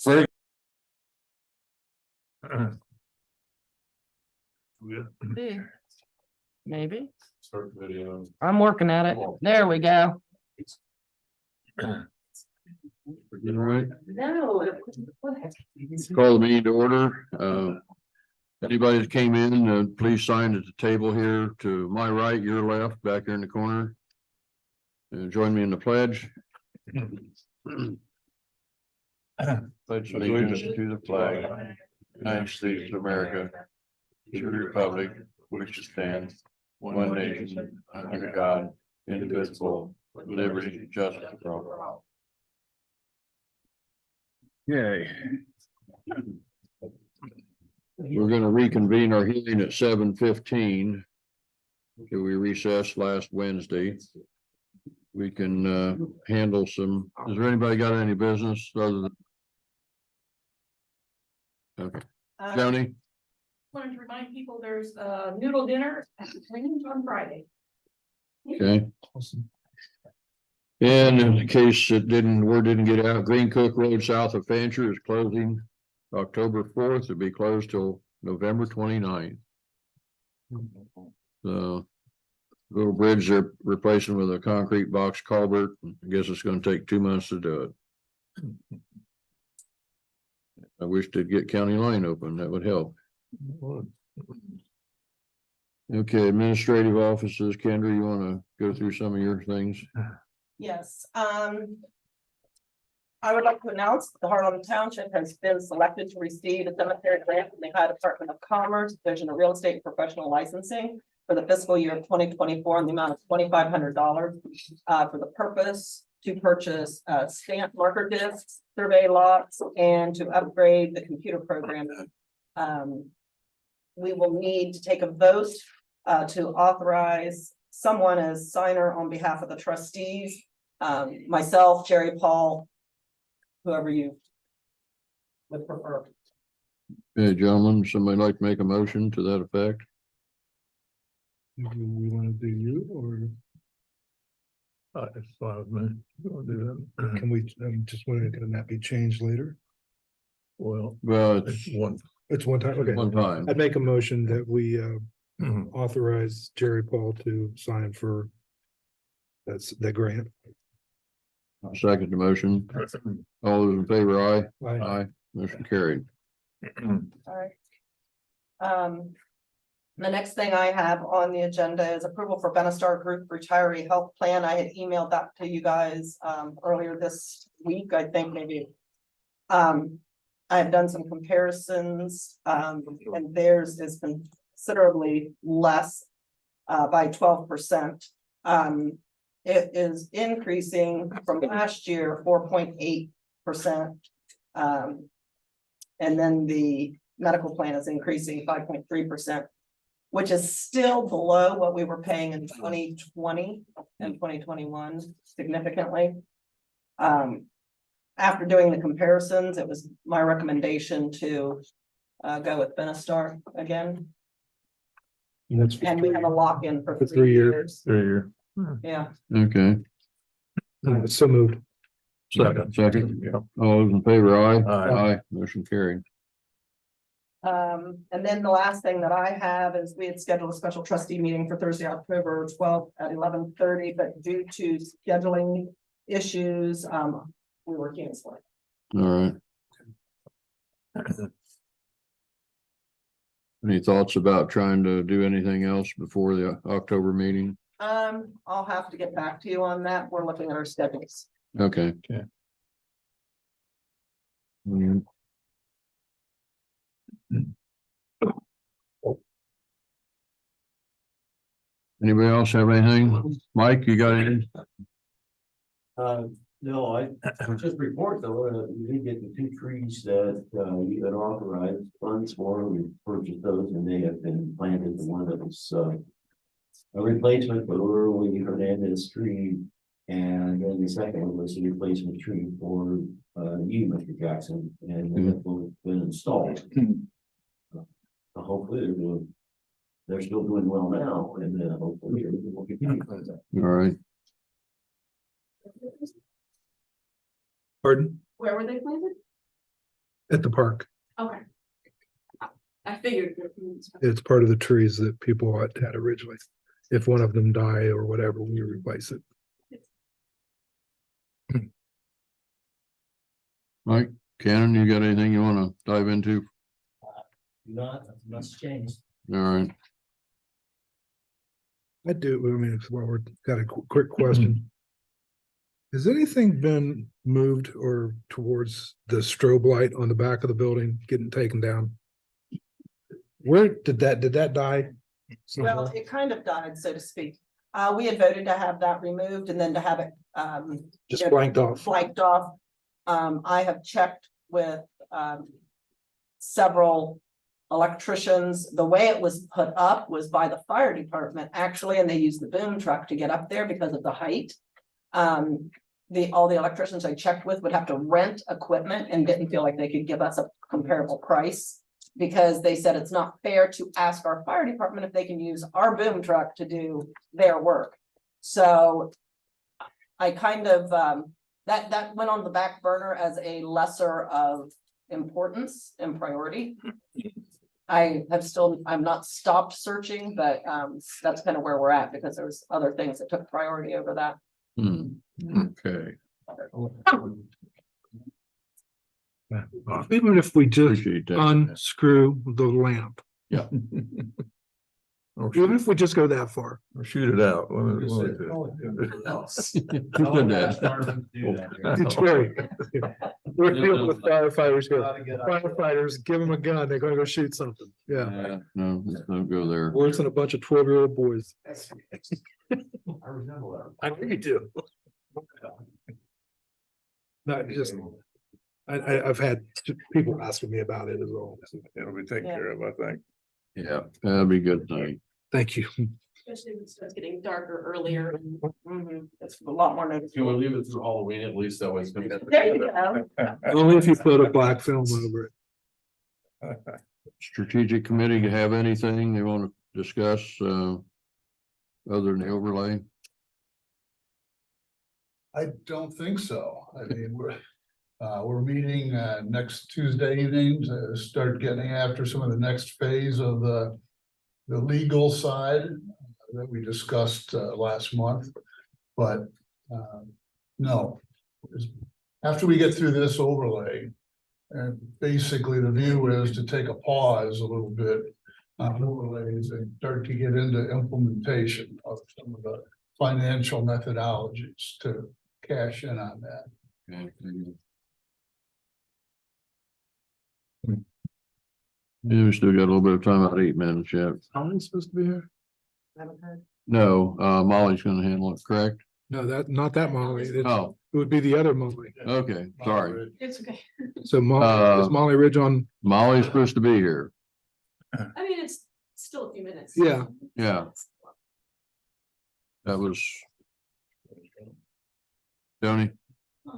Very Maybe. Start video. I'm working at it. There we go. All right, No. call the meeting to order. Anybody that came in, please sign at the table here to my right, your left, back here in the corner. Join me in the pledge. Pledge allegiance to the flag, United States of America, to the republic, which stands one nation under God, indivisible, with liberty and justice for all. Yay. We're gonna reconvene our hearing at 7:15. Okay, we recessed last Wednesday. We can handle some, has there anybody got any business other than? Okay, Joni? Wanted to remind people there's a noodle dinner at the Range on Friday. Okay. And in case it word didn't get out, Green Cook Road south of Fancher is closing October 4th. It'll be closed till November 29th. The little bridge they're replacing with a concrete box culvert. I guess it's going to take 2 months to do it. I wish to get County Line open. That would help. Okay, administrative offices. Kendra, you want to go through some of your things? Yes, I would like to announce the Harlem Township has been selected to receive a cemetery grant from the Ohio Department of Commerce, Division of Real Estate and Professional Licensing for the fiscal year of 2024 in the amount of $2,500 for the purpose to purchase stamp marker discs, survey lots, and to upgrade the computer program. We will need to take a vote to authorize someone as signer on behalf of the trustees, myself, Jerry, Paul, whoever you would prefer. Hey, gentlemen, somebody like to make a motion to that effect? Do we want to do you or? It's fine with me. We'll do that. Can we, I'm just wondering, can that be changed later? Well, It's it's one time, okay. one time. I'd make a motion that we authorize Jerry Paul to sign for the grant. I'll second the motion. All those in favor, aye. Aye. Aye. Motion carried. All right. The next thing I have on the agenda is approval for Benestar Group Retiree Health Plan. I had emailed that to you guys earlier this week, I think maybe. I've done some comparisons, and theirs is considerably less by 12%. It is increasing from last year 4.8%. And then the medical plan is increasing 5.3%, which is still below what we were paying in 2020 and 2021 significantly. After doing the comparisons, it was my recommendation to go with Benestar again. And we have a lock-in for 3 years. 3 year. Yeah. Okay, So moved. second. All those in favor, aye. Aye. Motion carried. And then the last thing that I have is we had scheduled a special trustee meeting for Thursday, October 12th at 11:30, but due to scheduling issues, we were canceling. All right. Any thoughts about trying to do anything else before the October meeting? I'll have to get back to you on that. We're looking at our schedules. Okay. Okay. Anybody else have anything? Mike, you got anything? No, I just report though, we did get the 2 trees that we had authorized funds for. We purchased those and they have been planted. The one that was a replacement for Early Hernandez tree, and then the second one was a replacement tree for you, Mr. Jackson, and they have both been installed. Hopefully they're still doing well now, and hopefully everything will continue. All right. Pardon? Where were they planted? At the park. Okay. I figured. It's part of the trees that people had originally. If one of them die or whatever, we replace it. Mike, Cannon, you got anything you wanna dive into? Not much changed. All right, I do, I mean, while we're got a quick question. Has anything been moved or towards the strobe light on the back of the building getting taken down? Where did that die? Well, it kind of died, so to speak. We had voted to have that removed and then to have it, Just blanked off. flagged off. I have checked with, several electricians. The way it was put up was by the fire department, actually, and they used the boom truck to get up there because of the height. All the electricians I checked with would have to rent equipment and didn't feel like they could give us a comparable price. Because they said it's not fair to ask our fire department if they can use our boom truck to do their work. So I kind of, that went on the back burner as a lesser of importance and priority. I'm not stopped searching, but that's kind of where we're at because there's other things that took priority over that. okay. Even if we just Appreciate that. unscrew the lamp. Yeah. Even if we just go that far. Or shoot it out. It's very. We're dealing with firefighters here. Firefighters, give them a gun, they're gonna go shoot something. Yeah, No, let's don't go there. worse than a bunch of 12-year-old boys. I remember I know you do. Not just. I've had people asking me about it as well. It'll be taken care of, I think. Yeah, that'd be a good thing. Thank you. Especially when it starts getting darker earlier. It's a lot more noticeable. Can we leave it through Halloween at least? That way it's gonna be. There you go. Only if you put a black film over it. Strategic committee have anything they want to discuss, other than the overlay? I don't think so. I mean, we're meeting next Tuesday evening to start getting after some of the next phase of the legal side that we discussed last month. But no, after we get through this overlay, and basically the view is to take a pause a little bit on overlays and start to get into implementation of some of the financial methodologies to cash in on that. Okay. Yeah, we still got a little bit of time, about 8 minutes yet. Holly's supposed to be here? Haven't heard. No, Molly's gonna handle it, correct? No, not that Molly. It Oh, would be the other Molly. okay, sorry. It's okay. So Molly, is Molly Ridge on? Molly's supposed to be here. I mean, it's still a few minutes. Yeah. Yeah. That was. Tony?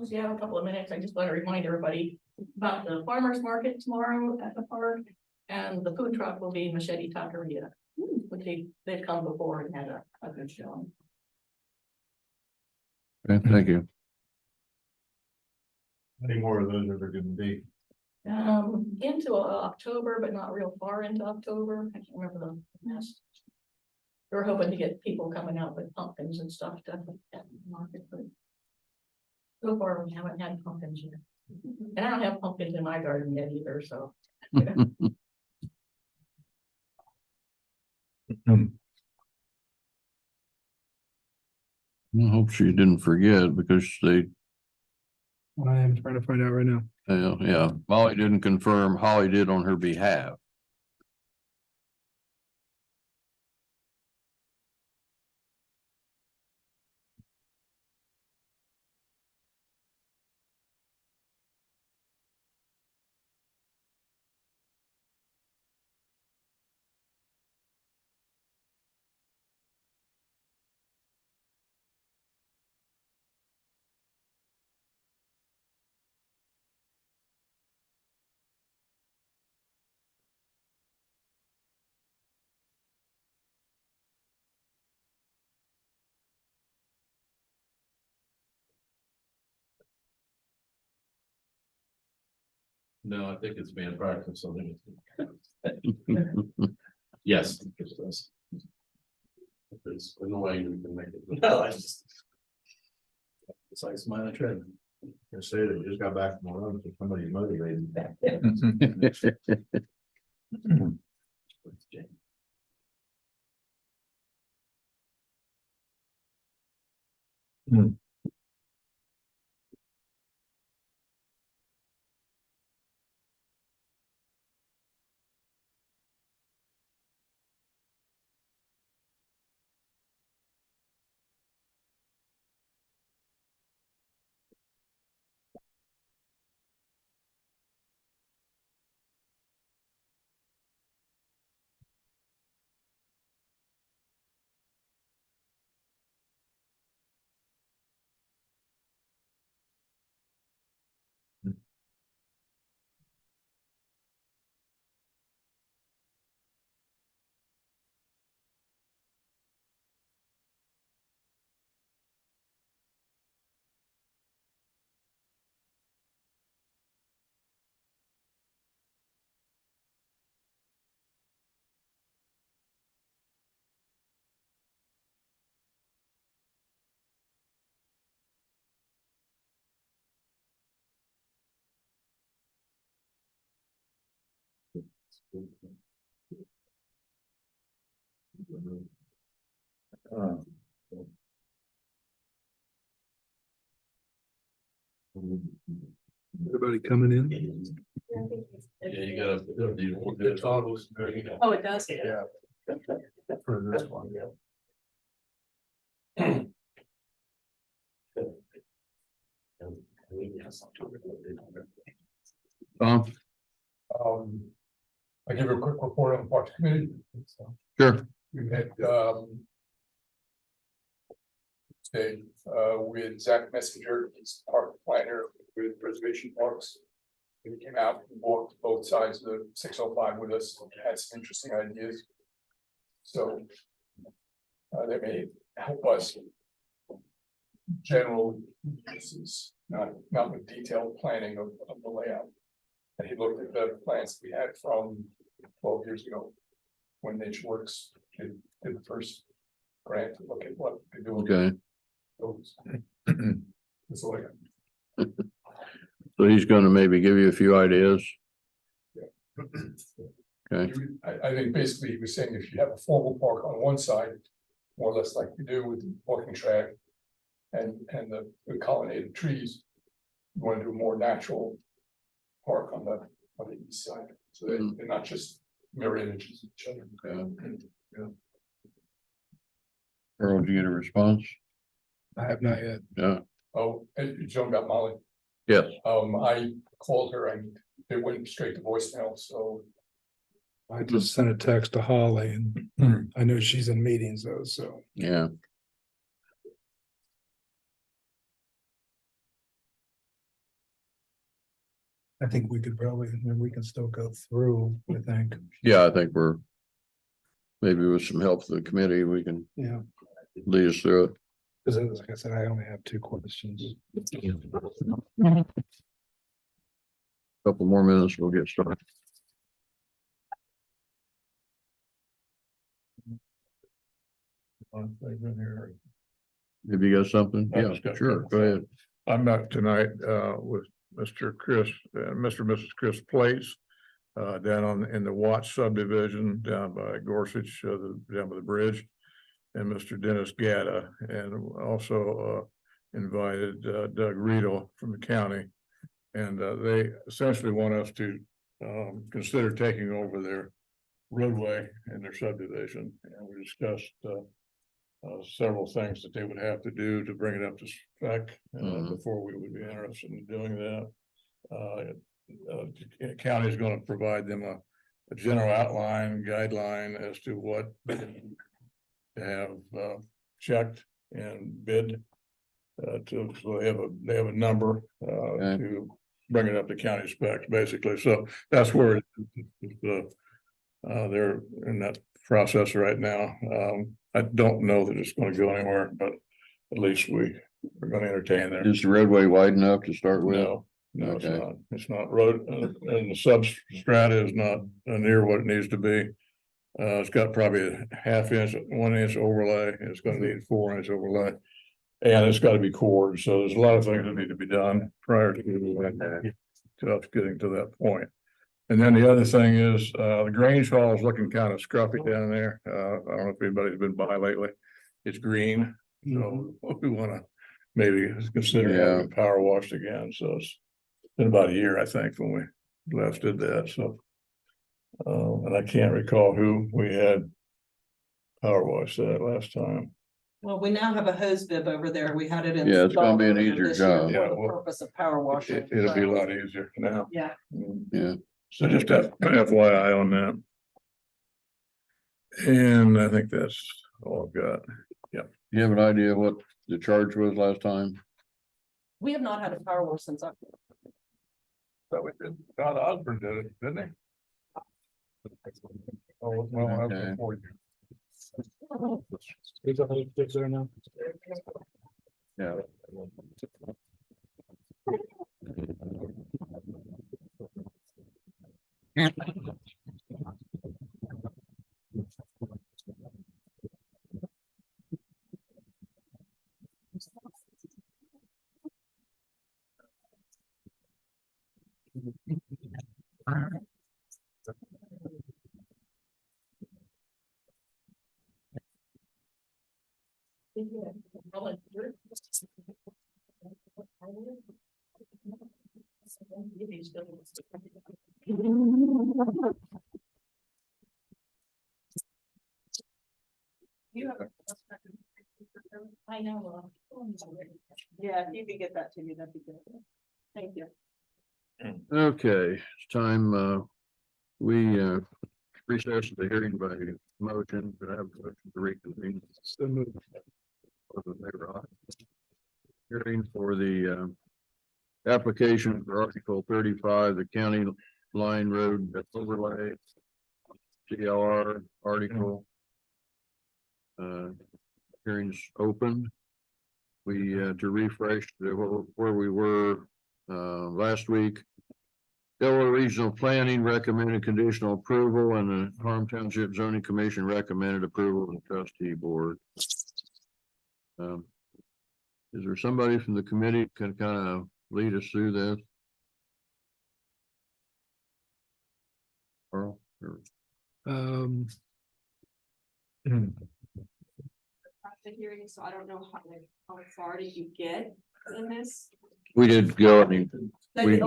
As you have a couple of minutes, I just want to remind everybody about the farmer's market tomorrow at the park. And the food truck will be Machete Taqueria, which they've come before and had a good showing. Okay, thank you. Any more of those are gonna be? Into October, but not real far into October. I can't remember the last. We're hoping to get people coming out with pumpkins and stuff to at the market, but so far we haven't had pumpkins yet. And I don't have pumpkins in my garden yet either, so. I hope she didn't forget because they, I am trying to find out right now. yeah, Molly didn't confirm, Holly did on her behalf. No, I think it's band practice, something. Yes. It's annoying, we can make it. No, I just. It's like smiling trend. I say that you just got back from a run, so somebody motivated. Everybody coming in? Yeah, you gotta. Oh, it does. Yeah. For this one, yeah. Tom, I give a quick report on the Parks Committee. So sure. we had, today, with Zach Messenger, he's park planner with Preservation Parks. He came out and walked both sides of the 605 with us, and had some interesting ideas. So they may help us. General uses, not with detailed planning of the layout. And he looked at the plans we had from 12 years ago, when NatureWorks did the first grant to look at what they do. Okay. That's all I got. So he's gonna maybe give you a few ideas. Okay. I think basically he was saying if you have a formal park on one side, more or less like we do with the walking track. And the colonnaded trees, you want to do a more natural park on the east side, so they're not just mirror images of each other. Earl, did you get a response? I have not yet. Yeah, Oh, and you talking about Molly? yes. I called her and it went straight to voicemail, so. I just sent a text to Holly and I know she's in meetings though, so. Yeah, I think we could probably, we can still go through, I think. yeah, I think we're. Maybe with some help from the committee, we can Yeah, lead us through it. because like I said, I only have 2 questions. Couple more minutes, we'll get started. Have you got something? I Yeah, just got sure, something. go ahead. I met tonight with Mr. Chris, Mr. and Mrs. Chris Plates. Down in the Watts subdivision down by Gorsuch, down by the bridge. And Mr. Dennis Gatta, and also invited Doug Riedel from the county. And they essentially want us to consider taking over their roadway in their subdivision. And we discussed several things that they would have to do to bring it up to spec before we would be interested in doing that. The county is going to provide them a general outline guideline as to what they have checked and bid to, so they have a number to bring it up to county specs, basically. So that's where they're in that process right now. I don't know that it's going to go anywhere, but at least we're going to entertain there. Is the roadway wide enough to start with? No, No, it's Okay. not. It's not road, and the substrata is not near what it needs to be. It's got probably a half inch, 1 inch overlay, and it's gonna need 4 inch overlay. And it's gotta be cored, so there's a lot of things that need to be done prior to us getting to that point. And then the other thing is, the Grange Hall is looking kind of scruffy down there. I don't know if anybody's been by lately. It's green, so we wanna maybe consider having it power washed again, so it's been about a year, I think, when we last did that, so. And I can't recall who we had power wash that last time. Well, we now have a hose bib over there. We had it. Yeah, it's gonna be an installed easier this year job. For Yeah, the well, purpose of power washing. It'll be a lot easier now. Yeah. Yeah. So just FYI on that. And I think that's all I've got. You have an idea what the charge was last time? We have not had a power wash since October. But we did, Don Osborne did it, didn't he? Oh, well, that was Okay. before you. Is that how it fits there now? Yeah. I know. Yeah, if you could get that to me, that'd be good. Thank you. Okay, it's time, we, recess the hearing by motion, but I have a motion to reconvene. So moved. Hearing for the, application for Article 35, the county line road overlay. CLR article. Hearings open. We, to refresh where we were, last week. Delaware Regional Planning recommended conditional approval and the Harm Township Zoning Commission recommended approval of the trustee board. Is there somebody from the committee can kind of lead us through this? Carl? Or- Um, The hearing, so I don't know how far did you get in this? We did go, I mean, we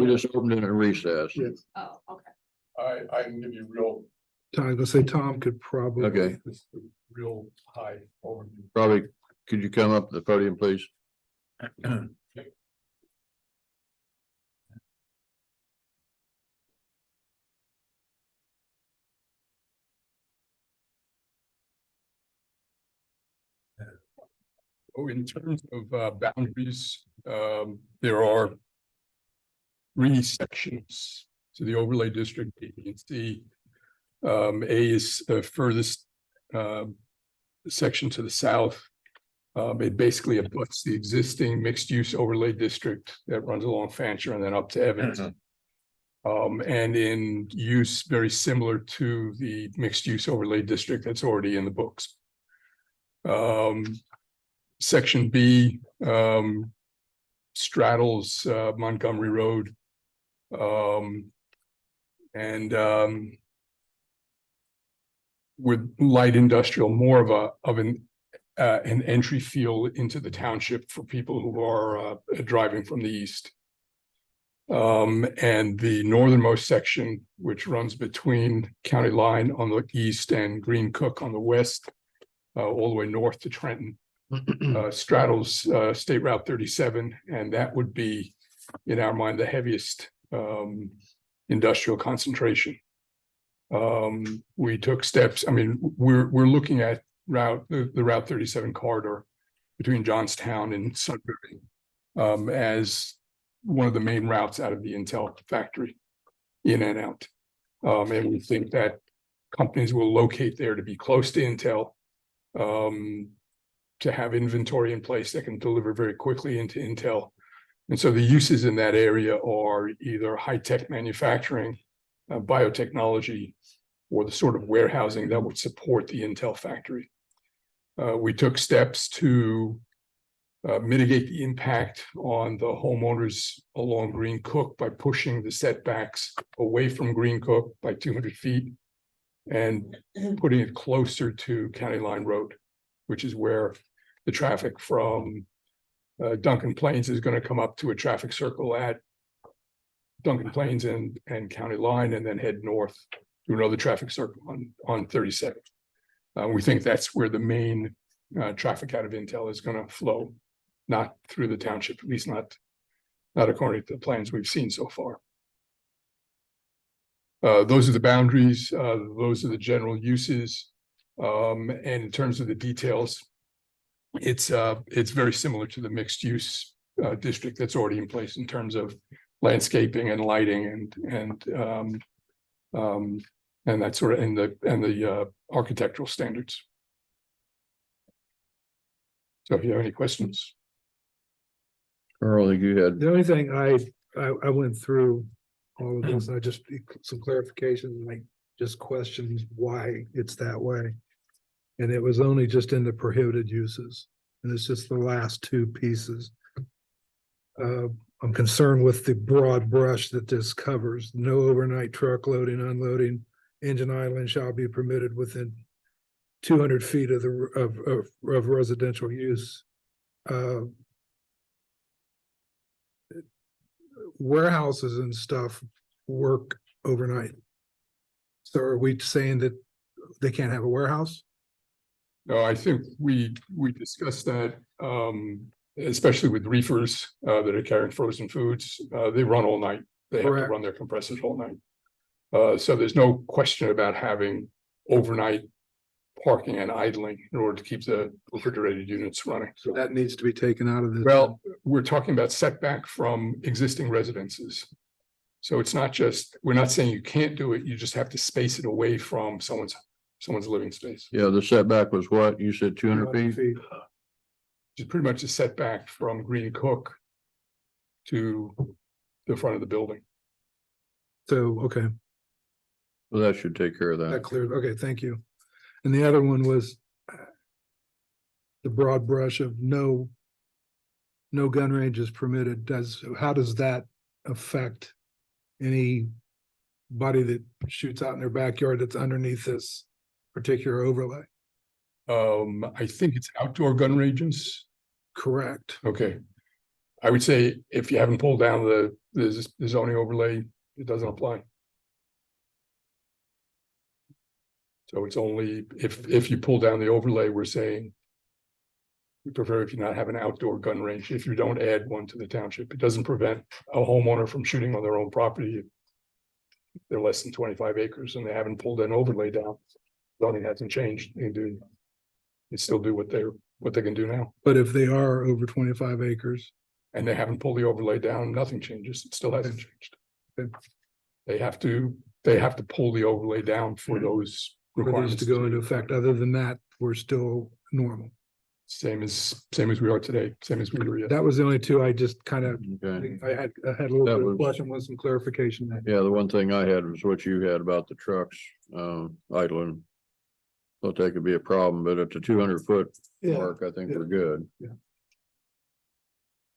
just opened it in a recess. Yes. Oh, okay. I can give you real. I was gonna say Tom could probably. Okay. Real high overview. Probably, could you come up to the podium, please? Oh, in terms of boundaries, there are three sections to the overlay district, A, B, and C. A is the furthest section to the south. It basically abuts the existing mixed-use overlay district that runs along Fancher and then up to Evans. And in use, very similar to the mixed-use overlay district that's already in the books. Section B straddles Montgomery Road. With light industrial, more of an entry field into the township for people who are driving from the east. And the northernmost section, which runs between County Line on the east and Green Cook on the west, all the way north to Trenton. Straddles State Route 37, and that would be, in our mind, the heaviest industrial concentration. We took steps. I mean, we're looking at the Route 37 corridor between Johnstown and Sudbury as one of the main routes out of the Intel factory, in and out. And we think that companies will locate there to be close to Intel. To have inventory in place that can deliver very quickly into Intel, And so the uses in that area are either high-tech manufacturing, biotechnology, or the sort of warehousing that would support the Intel factory. We took steps to mitigate the impact on the homeowners along Green Cook by pushing the setbacks away from Green Cook by 200 feet and putting it closer to County Line Road, which is where the traffic from Duncan Plains is going to come up to a traffic circle at Duncan Plains and County Line, and then head north to another traffic circle on 37th. We think that's where the main traffic out of Intel is going to flow, not through the township, at least not according to the plans we've seen so far. Those are the boundaries, those are the general uses. And in terms of the details, it's very similar to the mixed use district that's already in place in terms of landscaping and lighting and that sort of and the architectural standards. So if you have any questions. Carl, you had, The only thing I went through all of this, I just, some clarification, like just questions why it's that way. And it was only just in the prohibited uses, and it's just the last two pieces. I'm concerned with the broad brush that this covers. No overnight truck loading, unloading, engine idling shall be permitted within 200 feet of the residential use. Warehouses and stuff work overnight. So are we saying that they can't have a warehouse? No, I think we discussed that, especially with reefers that are carrying frozen foods. They run all night. They have to Correct. run their compressors all night. So there's no question about having overnight parking and idling in order to keep the refrigerated units running. So that needs to be taken out of this. Well, we're talking about setback from existing residences. So it's not just, we're not saying you can't do it, you just have to space it away from someone's living space. yeah, the setback was what? You said 200 feet? Which is pretty much a setback from Green Cook to the front of the building. So, okay, Well, that should take care of that that. cleared, okay, thank you. And the other one was the broad brush of no gun ranges permitted. How does that affect anybody that shoots out in their backyard that's underneath this particular overlay? I think it's outdoor gun ranges. Correct. Okay. I would say if you haven't pulled down the zoning overlay, it doesn't apply. So it's only if you pull down the overlay, we're saying we prefer if you not have an outdoor gun range, if you don't add one to the township. It doesn't prevent a homeowner from shooting on their own property. If they're less than 25 acres and they haven't pulled an overlay down. Zoning hasn't changed. They still do what they can do now. But if they are over 25 acres, And they haven't pulled the overlay down, nothing changes. It still hasn't changed. Okay. They have to pull the overlay down for those for these requirements to go into effect, other than that, we're still normal. Same as we are today, same as we were yesterday. That was the only two I just kind of, Okay. I had a little That bit of was- question with some clarification there. Yeah, the one thing I had was what you had about the trucks, idling. Thought that could be a problem, but at the 200-foot Yeah, mark, I think yeah, we're good. yeah.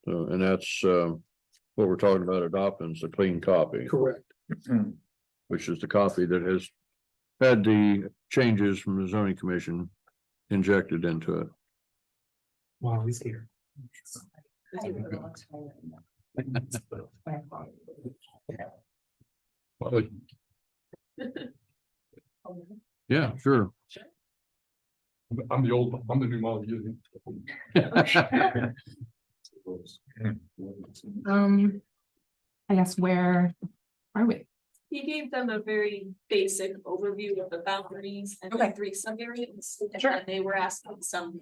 So, and that's, what we're talking about adopting is the clean copy, correct. which is the copy that has had the changes from the zoning commission injected into it. Wow, he's here. Well, Yeah, sure. I'm the new model user. I guess where are we? He gave them a very basic overview of the boundaries and the Okay. 3 sub-areas. Sure. And they were asking some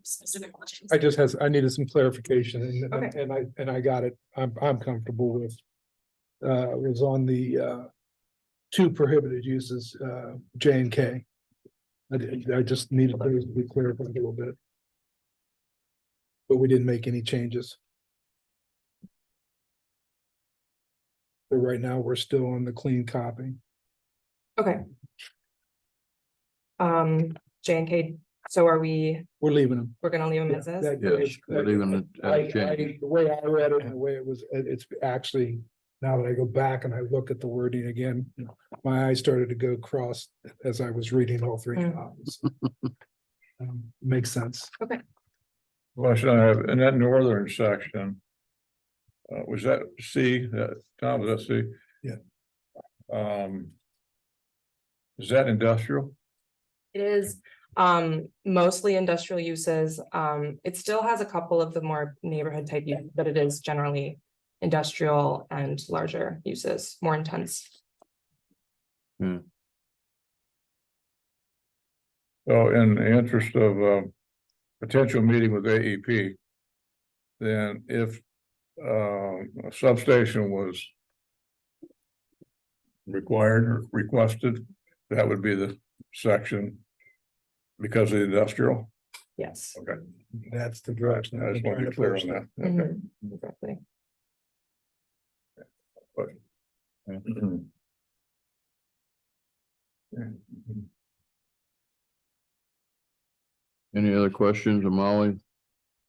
specific questions. I needed some clarification Okay. and I got it. I'm comfortable with. It was on the two prohibited uses, J and K. I just needed those to be clarified a little bit. But we didn't make any changes. But right now, we're still on the clean copy. Okay. J and K, so are we, We're leaving them. we're gonna leave them as is? Yes, we're leaving it as changed. The way I read it, and the way it was, it's actually, now that I go back and I look at the wording again, my eyes started to go cross as I was reading all three Mm. copies. Makes sense. Question I have, in that northern section. Was that C, Tom, was that C? Yeah. Is that industrial? It is mostly industrial uses. It still has a couple of the more neighborhood type uses, but it is generally industrial and larger uses, more intense. So in the interest of potential meeting with AEP, then if a substation was required or requested, that would be the section because of the industrial. Yes. Okay, That's the direction. I just want to be clear on that. Okay. Mhm, exactly. Any other questions, Molly?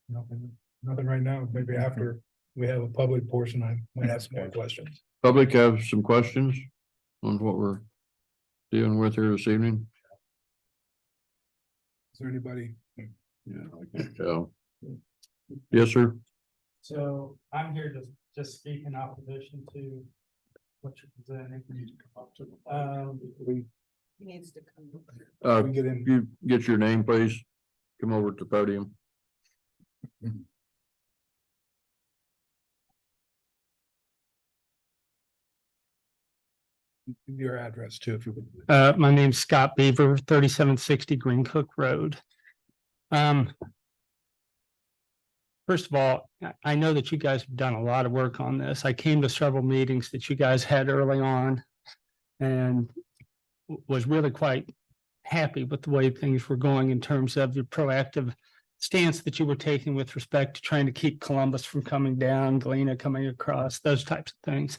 Nothing right now. Maybe after we have a public portion, I might have some more questions. Public have some questions on what we're dealing with here this evening? Is there anybody? Yeah, I can tell. Yes, sir. So I'm here to just speak in opposition to what you're presenting. We He needs to come. we get in. You get your name, please. Come over to the podium. Your address too, if you would. My name's Scott Beaver, 3760 Green Cook Road. First of all, I know that you guys have done a lot of work on this. I came to several meetings that you guys had early on and was really quite happy with the way things were going in terms of your proactive stance that you were taking with respect to trying to keep Columbus from coming down, Galena coming across, those types of things.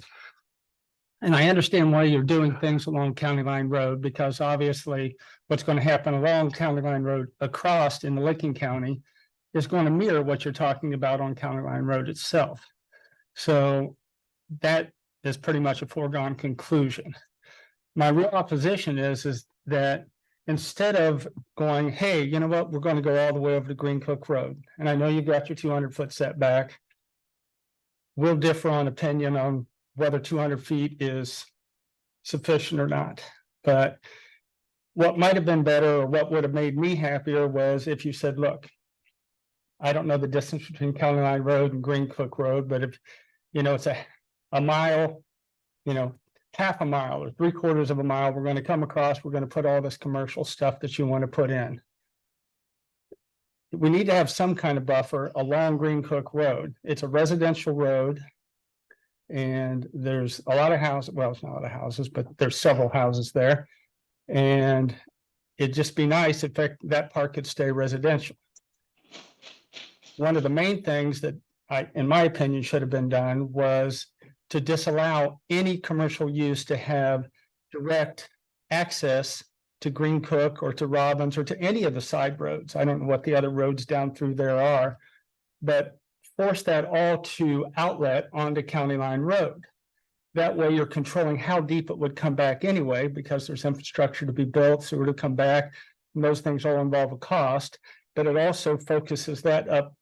And I understand why you're doing things along County Line Road, because obviously what's going to happen along County Line Road across in the Licking County is going to mirror what you're talking about on County Line Road itself. So that is pretty much a foregone conclusion. My real opposition is that instead of going, hey, you know what, we're going to go all the way over to Green Cook Road, and I know you've got your 200-foot setback. We'll differ on opinion on whether 200 feet is sufficient or not. But what might have been better, or what would have made me happier, was if you said, look, I don't know the distance between County Line Road and Green Cook Road, but if, you know, it's a mile, you know, half a mile or 3/4 of a mile, we're going to come across, we're going to put all this commercial stuff that you want to put in. We need to have some kind of buffer along Green Cook Road. It's a residential road. And there's a lot of houses, well, it's not a lot of houses, but there's several houses there. And it'd just be nice if that part could stay residential. One of the main things that in my opinion, should have been done was to disallow any commercial use to have direct access to Green Cook or to Robbins or to any of the side roads. I don't know what the other roads down through there are, but force that all to outlet onto County Line Road. That way you're controlling how deep it would come back anyway, because there's infrastructure to be built, sewer to come back, and those things all involve a cost, but it also focuses that up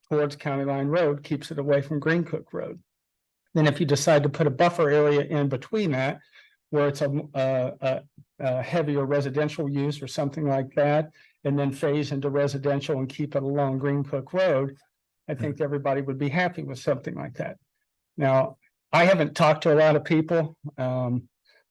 towards County Line Road, keeps it away from Green Cook Road. Then if you decide to put a buffer area in between that, where it's a heavier residential use or something like that, and then phase into residential and keep it along Green Cook Road, I think everybody would be happy with something like that. Now, I haven't talked to a lot of people.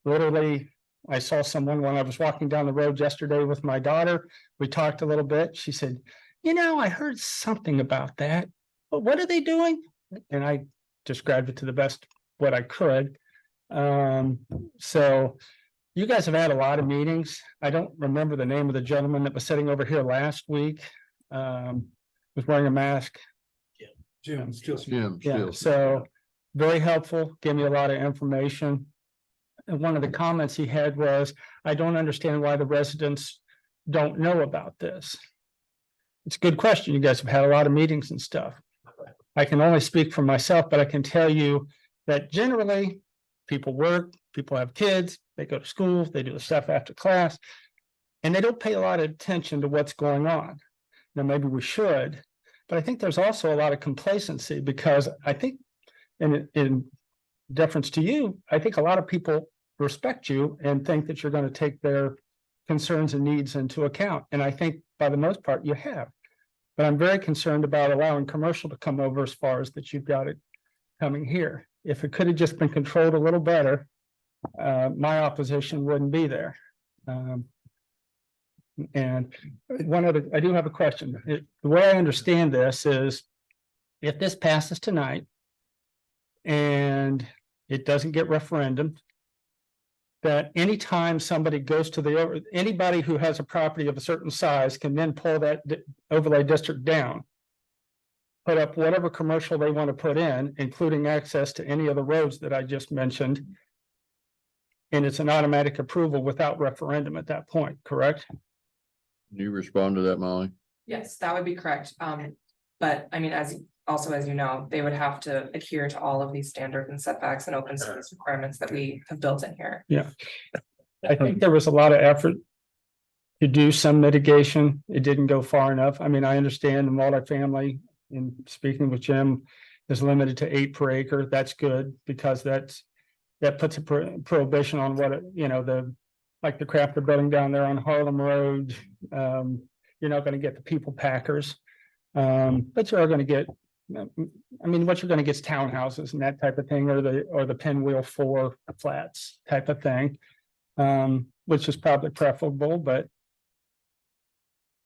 Literally, I saw someone when I was walking down the road yesterday with my daughter. We talked a little bit. She said, you know, I heard something about that, but what are they doing? And I described it to the best what I could. So you guys have had a lot of meetings. I don't remember the name of the gentleman that was sitting over here last week. Was wearing a mask. Jim, still. Jim, Yeah, still. so very helpful, gave me a lot of information. And one of the comments he had was, I don't understand why the residents don't know about this. It's a good question. You guys have had a lot of meetings and stuff. I can only speak for myself, but I can tell you that generally people work, people have kids, they go to school, they do the stuff after class, and they don't pay a lot of attention to what's going on. Now, maybe we should, but I think there's also a lot of complacency because I think in deference to you, I think a lot of people respect you and think that you're going to take their concerns and needs into account. And I think by the most part, you have. But I'm very concerned about allowing commercial to come over as far as that you've got it coming here. If it could have just been controlled a little better, my opposition wouldn't be there. And I do have a question. The way I understand this is if this passes tonight and it doesn't get referendum, that anytime somebody goes to anybody who has a property of a certain size can then pull that overlay district down, put up whatever commercial they want to put in, including access to any of the roads that I just mentioned. And it's an automatic approval without referendum at that point, correct? Can you respond to that, Molly? Yes, that would be correct. But I mean, as you know, they would have to adhere to all of these standards and setbacks and open space requirements that we have built in here. Yeah. I think there was a lot of effort to do some mitigation. It didn't go far enough. I mean, I understand the multifamily, in speaking with Jim, is limited to 8 per acre. That's good because that puts a prohibition on what, like the craft they're building down there on Harlem Road. You're not going to get the people packers. But you are going to get, what you're going to get is townhouses and that type of thing, or the pinwheel 4 flats type of thing. Which is probably preferable, but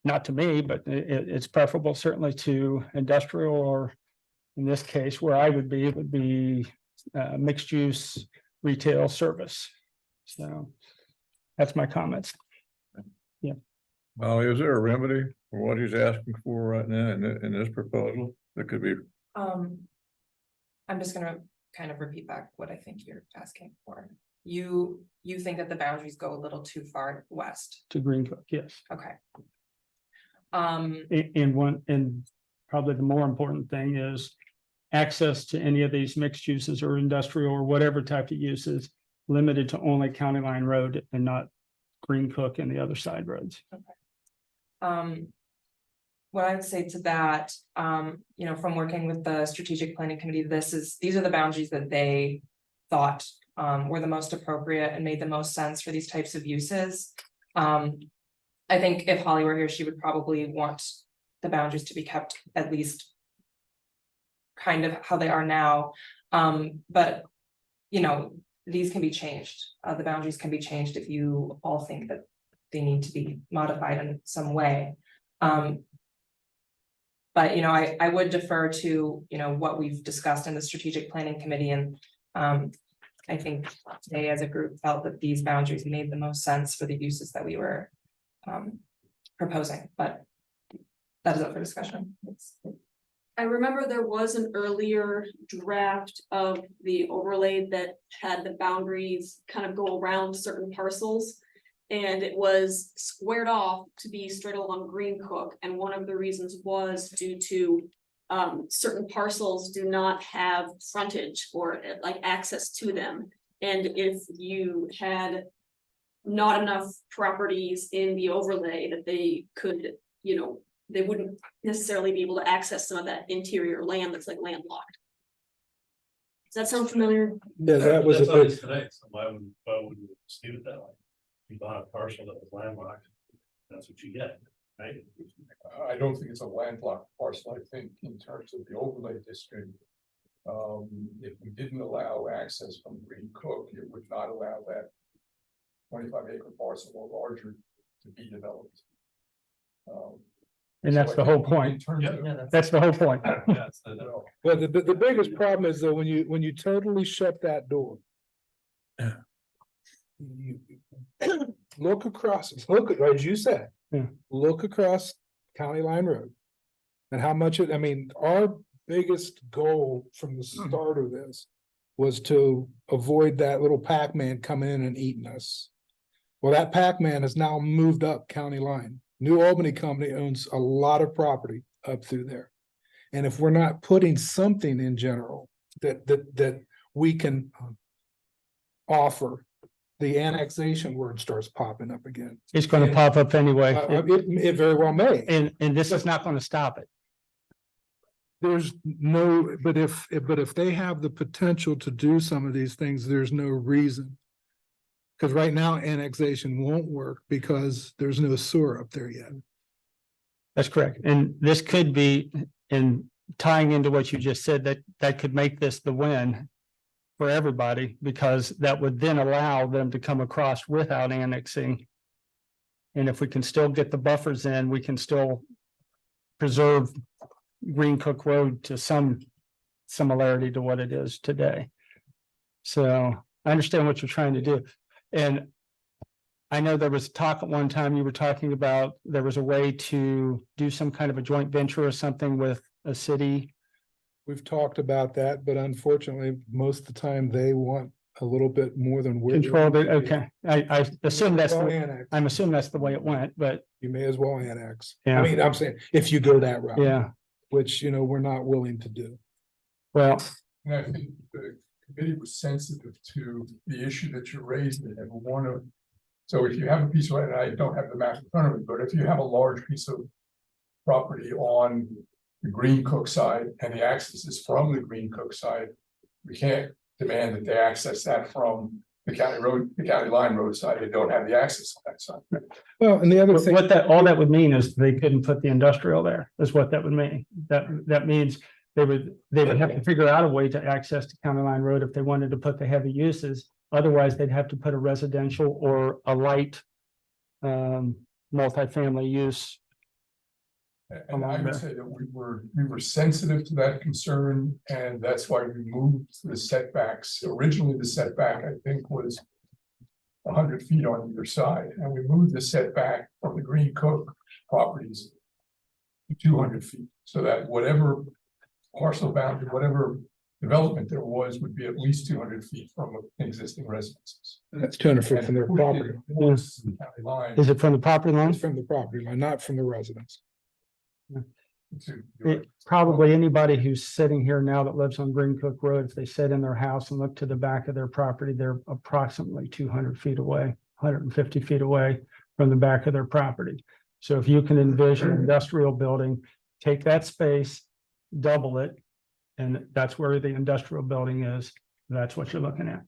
not to me, but it's preferable certainly to industrial, or in this case, where I would be, it would be mixed use retail service. So that's my comments. Yeah. Well, is there a remedy for what he's asking for right now in this proposal that could be? I'm just gonna kind of repeat back what I think you're asking for. You think that the boundaries go a little too far west? To Green Cook, yes. Okay. And probably the more important thing is access to any of these mixed uses or industrial or whatever type of uses limited to only County Line Road and not Green Cook and the other side roads. Okay. What I would say to that, from working with the strategic planning committee, these are the boundaries that they thought were the most appropriate and made the most sense for these types of uses. I think if Holly were here, she would probably want the boundaries to be kept at least kind of how they are now. But these can be changed. The boundaries can be changed if you all think that they need to be modified in some way. But I would defer to what we've discussed in the strategic planning committee, and I think they as a group felt that these boundaries made the most sense for the uses that we were proposing, but that is up for discussion. I remember there was an earlier draft of the overlay that had the boundaries kind of go around certain parcels. And it was squared off to be straight along Green Cook, and one of the reasons was due to certain parcels do not have frontage or like access to them. And if you had not enough properties in the overlay that they could, they wouldn't necessarily be able to access some of that interior land that's like landlocked. Does that sound familiar? Yeah, that was a big. Today, so why wouldn't we just leave it that way? You bought a parcel that was landlocked, that's what you get, right? I don't think it's a landlocked parcel. I think in terms of the overlay district, if we didn't allow access from Green Cook, it would not allow that 25-acre parcel or larger to be developed. And that's the whole point. That's the whole point. Well, the biggest problem is that when you totally shut that door. You look across, as you said, look across County Line Road. And how much our biggest goal from the start of this was to avoid that little Pac-Man coming in and eating us. Well, that Pac-Man has now moved up county line. New Albany Company owns a lot of property up through there. And if we're not putting something in general that we can offer, the annexation word starts popping up again. It's gonna pop up anyway, It very well may. and this is not gonna stop it. There's no, but if they have the potential to do some of these things, there's no reason. Because right now annexation won't work because there's no sewer up there yet. That's correct. And this could be, in tying into what you just said, that could make this the win for everybody, because that would then allow them to come across without annexing. And if we can still get the buffers in, we can still preserve Green Cook Road to some similarity to what it is today. So I understand what you're trying to do. And I know there was talk at one time, you were talking about, there was a way to do some kind of a joint venture or something with a city. We've talked about that, but unfortunately, most of the time they want a little bit more than we're. Control it, okay. I assume that's, Well, the- annex. I'm assuming that's the way it went, but You may as well annex. Yeah. I mean, I'm saying, if you go that route. yeah, Which, we're not willing to do. well, And I think the committee was sensitive to the issue that you raised and one of. So if you have a piece of, and I don't have the map in front of me, but if you have a large piece of property on the Green Cook side and the access is from the Green Cook side, we can't demand that they access that from the county road, the county line road side. They don't have the access on that side. Well, and the other thing. what that, all that would mean is they couldn't put the industrial there, is what that would mean. That means they would have to figure out a way to access to County Line Road if they wanted to put the heavy uses. Otherwise, they'd have to put a residential or a light multifamily use. And I would say that we were sensitive to that concern, and that's why we moved the setbacks. Originally, the setback, I think, was 100 feet on either side, and we moved the setback from the Green Cook properties to 200 feet, so that whatever parcel boundary, whatever development there was, would be at least 200 feet from existing residences. That's 200 feet from their And property. towards the county line. Is it from the property line? It's from the property line, not from the residence. Probably anybody who's sitting here now that lives on Green Cook Road, if they sit in their house and look to the back of their property, they're approximately 200 feet away, 150 feet away from the back of their property. So if you can envision an industrial building, take that space, double it, and that's where the industrial building is, that's what you're looking at.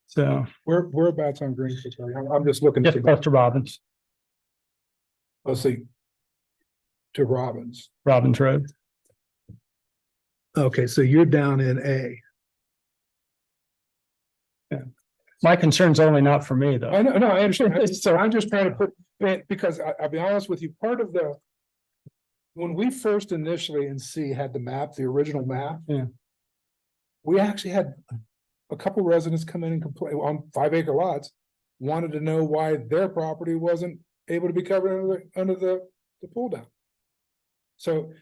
So, Whereabouts on Green Cook? I'm just looking. just close to Robbins, Let's see. To Robbins. Robbins Road. Okay, so you're down in A. My concern's only not for me, though. I know, no, I understand. So I'm just trying to put, because I'll be honest with you, part of the. When we first initially in C had the map, the original map. Yeah. We actually had a couple residents come in and complain on 5-acre lots. Wanted to know why their property wasn't able to be covered under the pull down. So,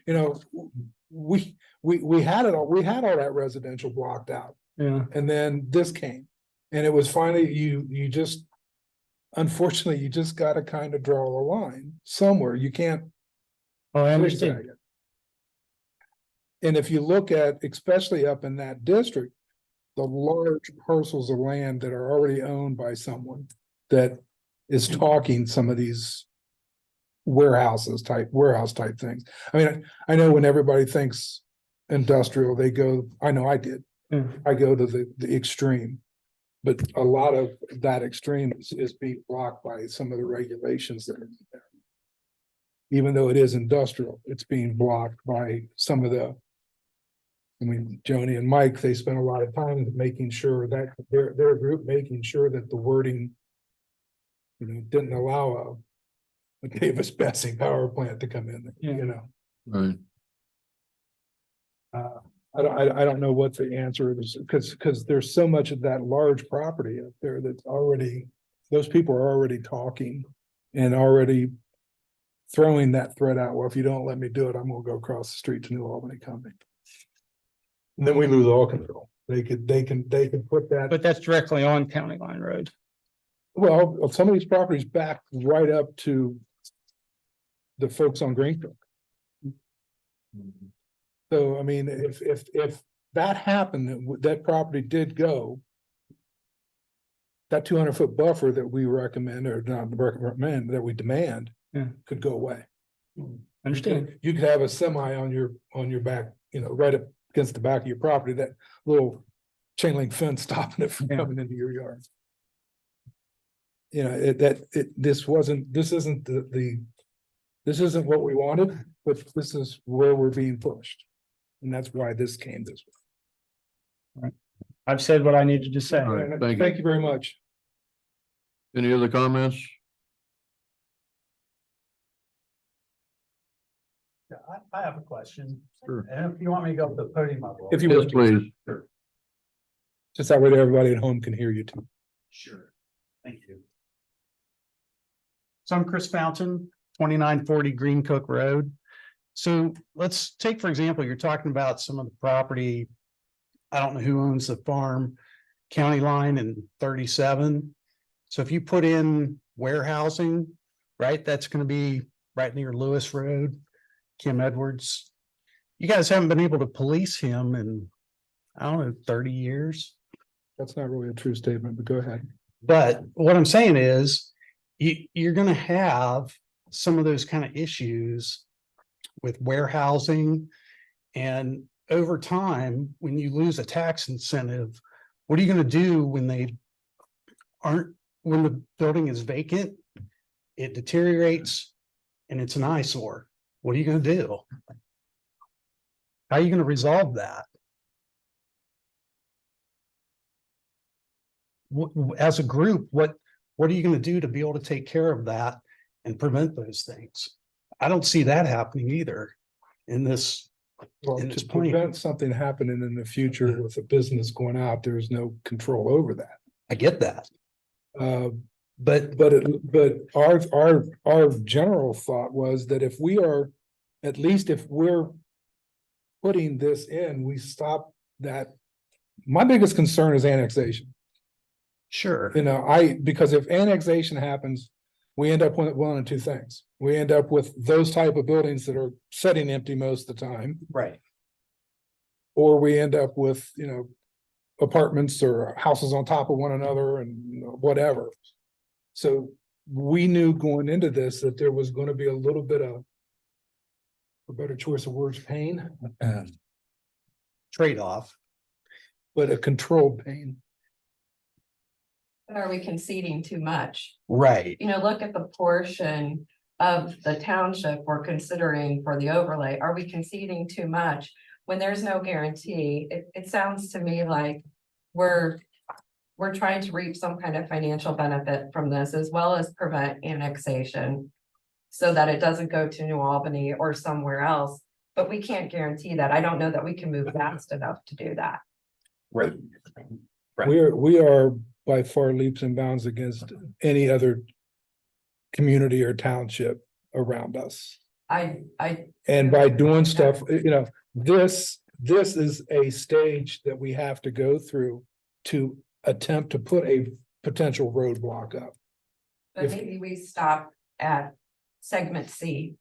we had it all, we had all that residential blocked out. Yeah, And then this came, and it was finally, you just. Unfortunately, you just gotta kind of draw a line somewhere, you can't. oh, I understand. zigzag it. And if you look at, especially up in that district, the large parcels of land that are already owned by someone that is talking some of these. Warehouse type things. I mean, I know when everybody thinks industrial, they go, I know I did. Yeah. I go to the extreme. But a lot of that extreme is being blocked by some of the regulations that are there. Even though it is industrial, it's being blocked by some of the. I mean, Joni and Mike, they spent a lot of time making sure that their group making sure that the wording. Didn't allow a Davis Bessing power plant to come in, Yeah. Right. I don't know what the answer is, because there's so much of that large property up there that's already, those people are already talking and already throwing that threat out. Well, if you don't let me do it, I'm gonna go across the street to New Albany Company. And then we lose all control. They could put that, But that's directly on County Line Road. well, some of these properties back right up to the folks on Green Brook. So, I mean, if that happened, that property did go. That 200-foot buffer that we recommend, or not recommend, that we demand. Yeah. Could go away. Understand? You could have a semi on your back, right up against the back of your property, that little chain link fence stopping it from Yeah. coming into your yard. This isn't this isn't what we wanted, but this is where we're being pushed. And that's why this came this way. I've said what I needed to say. All right, thank you. Thank you very much. Any other comments? I have a question. Sure. And if you want me to go to the podium, I will. If you Yes, would, please. just that way that everybody at home can hear you too. Sure. Thank you. So I'm Chris Fountain, 2940 Green Cook Road. So let's take, for example, you're talking about some of the property. I don't know who owns the farm, County Line and 37. So if you put in warehousing, right, that's going to be right near Lewis Road, Kim Edwards. You guys haven't been able to police him in, I don't know, 30 years. That's not really a true statement, but go ahead. But what I'm saying is, you're gonna have some of those kind of issues with warehousing. And over time, when you lose a tax incentive, what are you gonna do when when the building is vacant? It deteriorates and it's an eyesore. What are you gonna do? How are you gonna resolve that? As a group, what are you going to do to be able to take care of that and prevent those things? I don't see that happening either in this. Well, And it's to plain. prevent something happening in the future with a business going out, there's no control over that. I get that. But our general thought was that if we are, at least if we're putting this in, we stop that. My biggest concern is annexation. Sure. Because if annexation happens, we end up with one of two things. We end up with those type of buildings that are sitting empty most of the time, Right. or we end up with, apartments or houses on top of one another and whatever. So we knew going into this that there was going to be a little bit of, a better choice of words, pain, Trade-off. but a controlled pain. Are we conceding too much? Right. Look at the portion of the township we're considering for the overlay. Are we conceding too much? When there's no guarantee, it sounds to me like we're trying to reap some kind of financial benefit from this, as well as prevent annexation so that it doesn't go to New Albany or somewhere else. But we can't guarantee that. I don't know that we can move fast enough to do that. Right. Right. We are by far leaps and bounds against any other community or township around us. And by doing stuff, this is a stage that we have to go through to attempt to put a potential roadblock up. But maybe we stop at segment C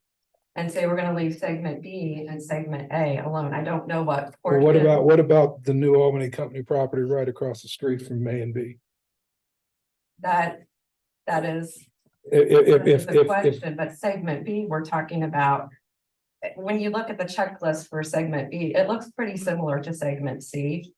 and say we're gonna leave segment B and segment A alone. I don't know what. Or what about the New Albany Company property right across the street from A and B? That is. If The question, but segment B, we're talking about. When you look at the checklist for segment B, it looks pretty similar to segment C.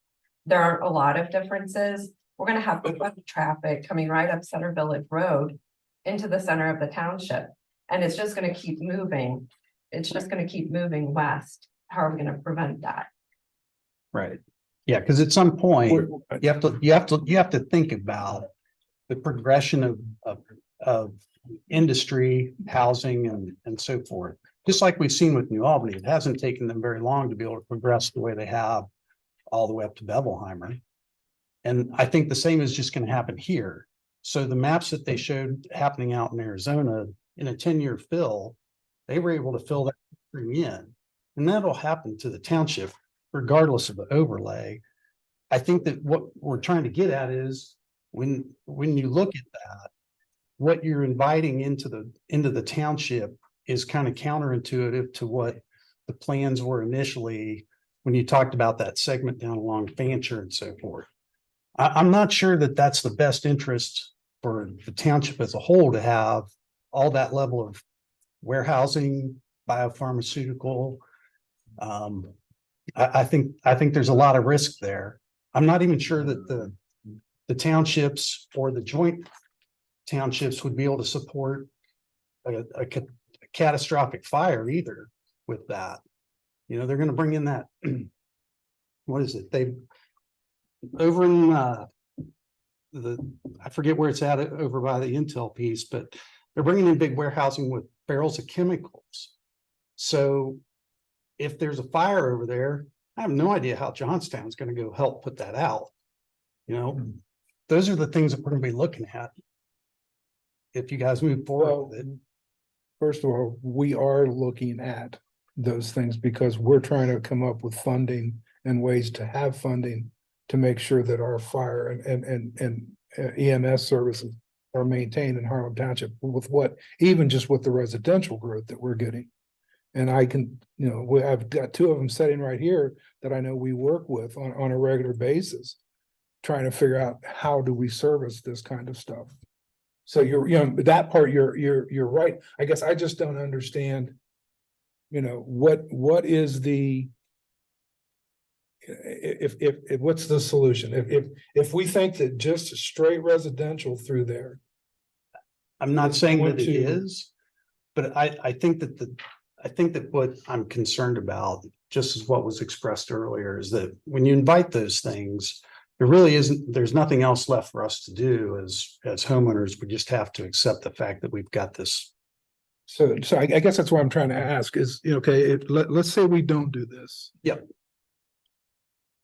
There are a lot of differences. We're gonna have traffic coming right up Center Village Road into the center of the township. And it's just gonna keep moving. It's just gonna keep moving west. How are we gonna prevent that? Right. Yeah, because at some point, you have to think about the progression of industry, housing and so forth. Just like we've seen with New Albany, it hasn't taken them very long to be able to progress the way they have all the way up to Bevelheimer. And I think the same is just going to happen here. So the maps that they showed happening out in Arizona in a 10-year fill, they were able to fill that in. And that'll happen to the township regardless of the overlay. I think that what we're trying to get at is when you look at that, what you're inviting into the township is kind of counterintuitive to what the plans were initially when you talked about that segment down along Fancher and so forth. I'm not sure that that's the best interest for the township as a whole to have all that level of warehousing, biopharmaceutical. I think there's a lot of risk there. I'm not even sure that the townships or the joint townships would be able to support a catastrophic fire either with that. You know, they're going to bring in that. What is it? They over in I forget where it's at over by the Intel piece, but they're bringing in big warehousing with barrels of chemicals. So if there's a fire over there, I have no idea how Johnstown's going to go help put that out. You know, those are the things that we're going to be looking at if you guys move forward with it. First of all, we are looking at those things because we're trying to come up with funding and ways to have funding to make sure that our fire and EMS services are maintained in Harlem Township with even just with the residential growth that we're getting. And I can, you know, I've got two of them sitting right here that I know we work with on a regular basis, trying to figure out how do we service this kind of stuff. So that part, you're right. I guess I just don't understand, what is the, if what's the solution? If we think that just straight residential through there. I'm not saying that it is, but I think that what I'm concerned about, just as what was expressed earlier, is that when you invite those things, there really isn't, there's nothing else left for us to do as homeowners. We just have to accept the fact that we've got this. So I guess that's what I'm trying to ask is, okay, let's say we don't do this. Yep.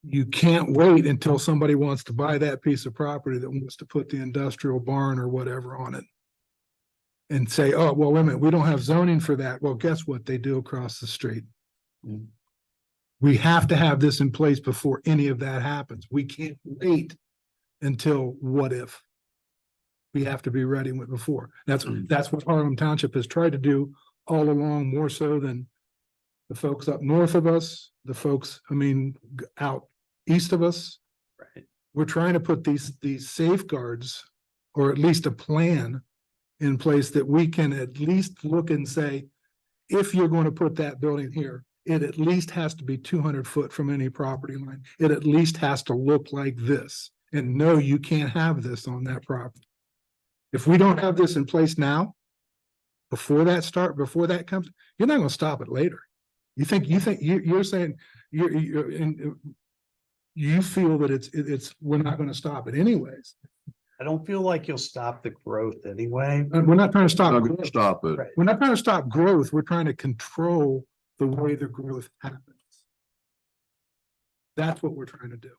You can't wait until somebody wants to buy that piece of property that wants to put the industrial barn or whatever on it. And say, oh, well, wait a minute, we don't have zoning for that. Well, guess what? They do across the street. Mm. We have to have this in place before any of that happens. We can't wait until what if. We have to be ready with before. That's what Harlem Township has tried to do all along, more so than the folks up north of us, the folks, out east of us. Right. We're trying to put these safeguards, or at least a plan in place that we can at least look and say, if you're going to put that building here, it at least has to be 200 foot from any property line. It at least has to look like this. And no, you can't have this on that property. If we don't have this in place now, before that comes, you're not going to stop it later. You're saying you feel that we're not going to stop it anyways. I don't feel like you'll stop the growth anyway. We're not trying to stop. Not gonna stop it. Right. We're not trying to stop growth. We're trying to control the way the growth happens. That's what we're trying to do.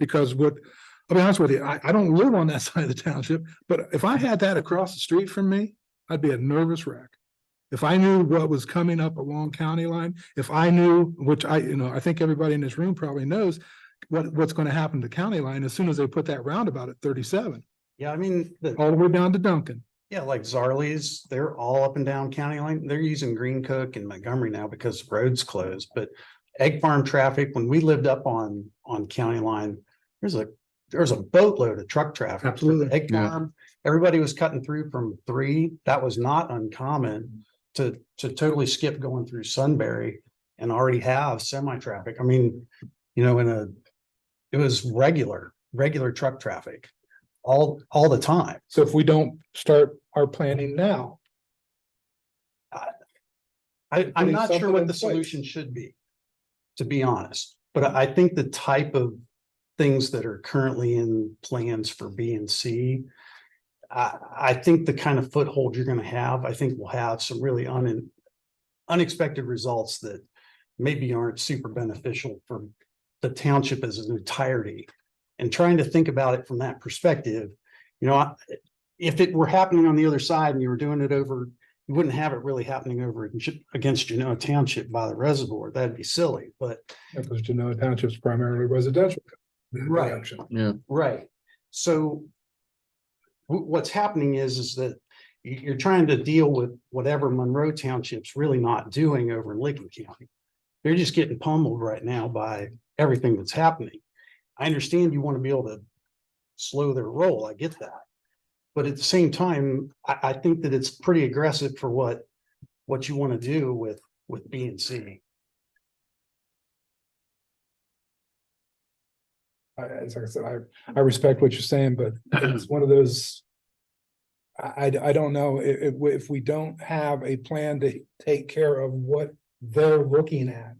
Because I'll be honest with you, I don't live on that side of the township, but if I had that across the street from me, I'd be a nervous wreck. If I knew what was coming up along county line, if I knew, which I think everybody in this room probably knows, what's going to happen to county line as soon as they put that roundabout at 37. Yeah, All the way down to Duncan. yeah, like Zarley's, they're all up and down county line. They're using Green Cook and Montgomery now because the road's closed. But Egg Farm traffic, when we lived up on county line, there's a boatload of truck traffic. Absolutely. Egg Farm, everybody was cutting through from 3. That was not uncommon to totally skip going through Sunbury and already have semi-traffic. It was regular truck traffic all the time. So if we don't start our planning now. I'm not sure what the solution should be, to be honest, but I think the type of things that are currently in plans for B and C, I think the kind of foothold you're going to have, I think we'll have some really unexpected results that maybe aren't super beneficial for the township as an entirety. And trying to think about it from that perspective, if it were happening on the other side and you were doing it over you wouldn't have it really happening over against Genoa Township by the reservoir. That'd be silly, but. Because Genoa Township's primarily residential. Right. Yeah. Right. So what's happening is that you're trying to deal with whatever Monroe Township's really not doing over in Licking County. They're just getting pummeled right now by everything that's happening. I understand you want to be able to slow their roll. I get that. But at the same time, I think that it's pretty aggressive for what you want to do with B and C. As like I said, I respect what you're saying, but it's one of those. I don't know if we don't have a plan to take care of what they're looking at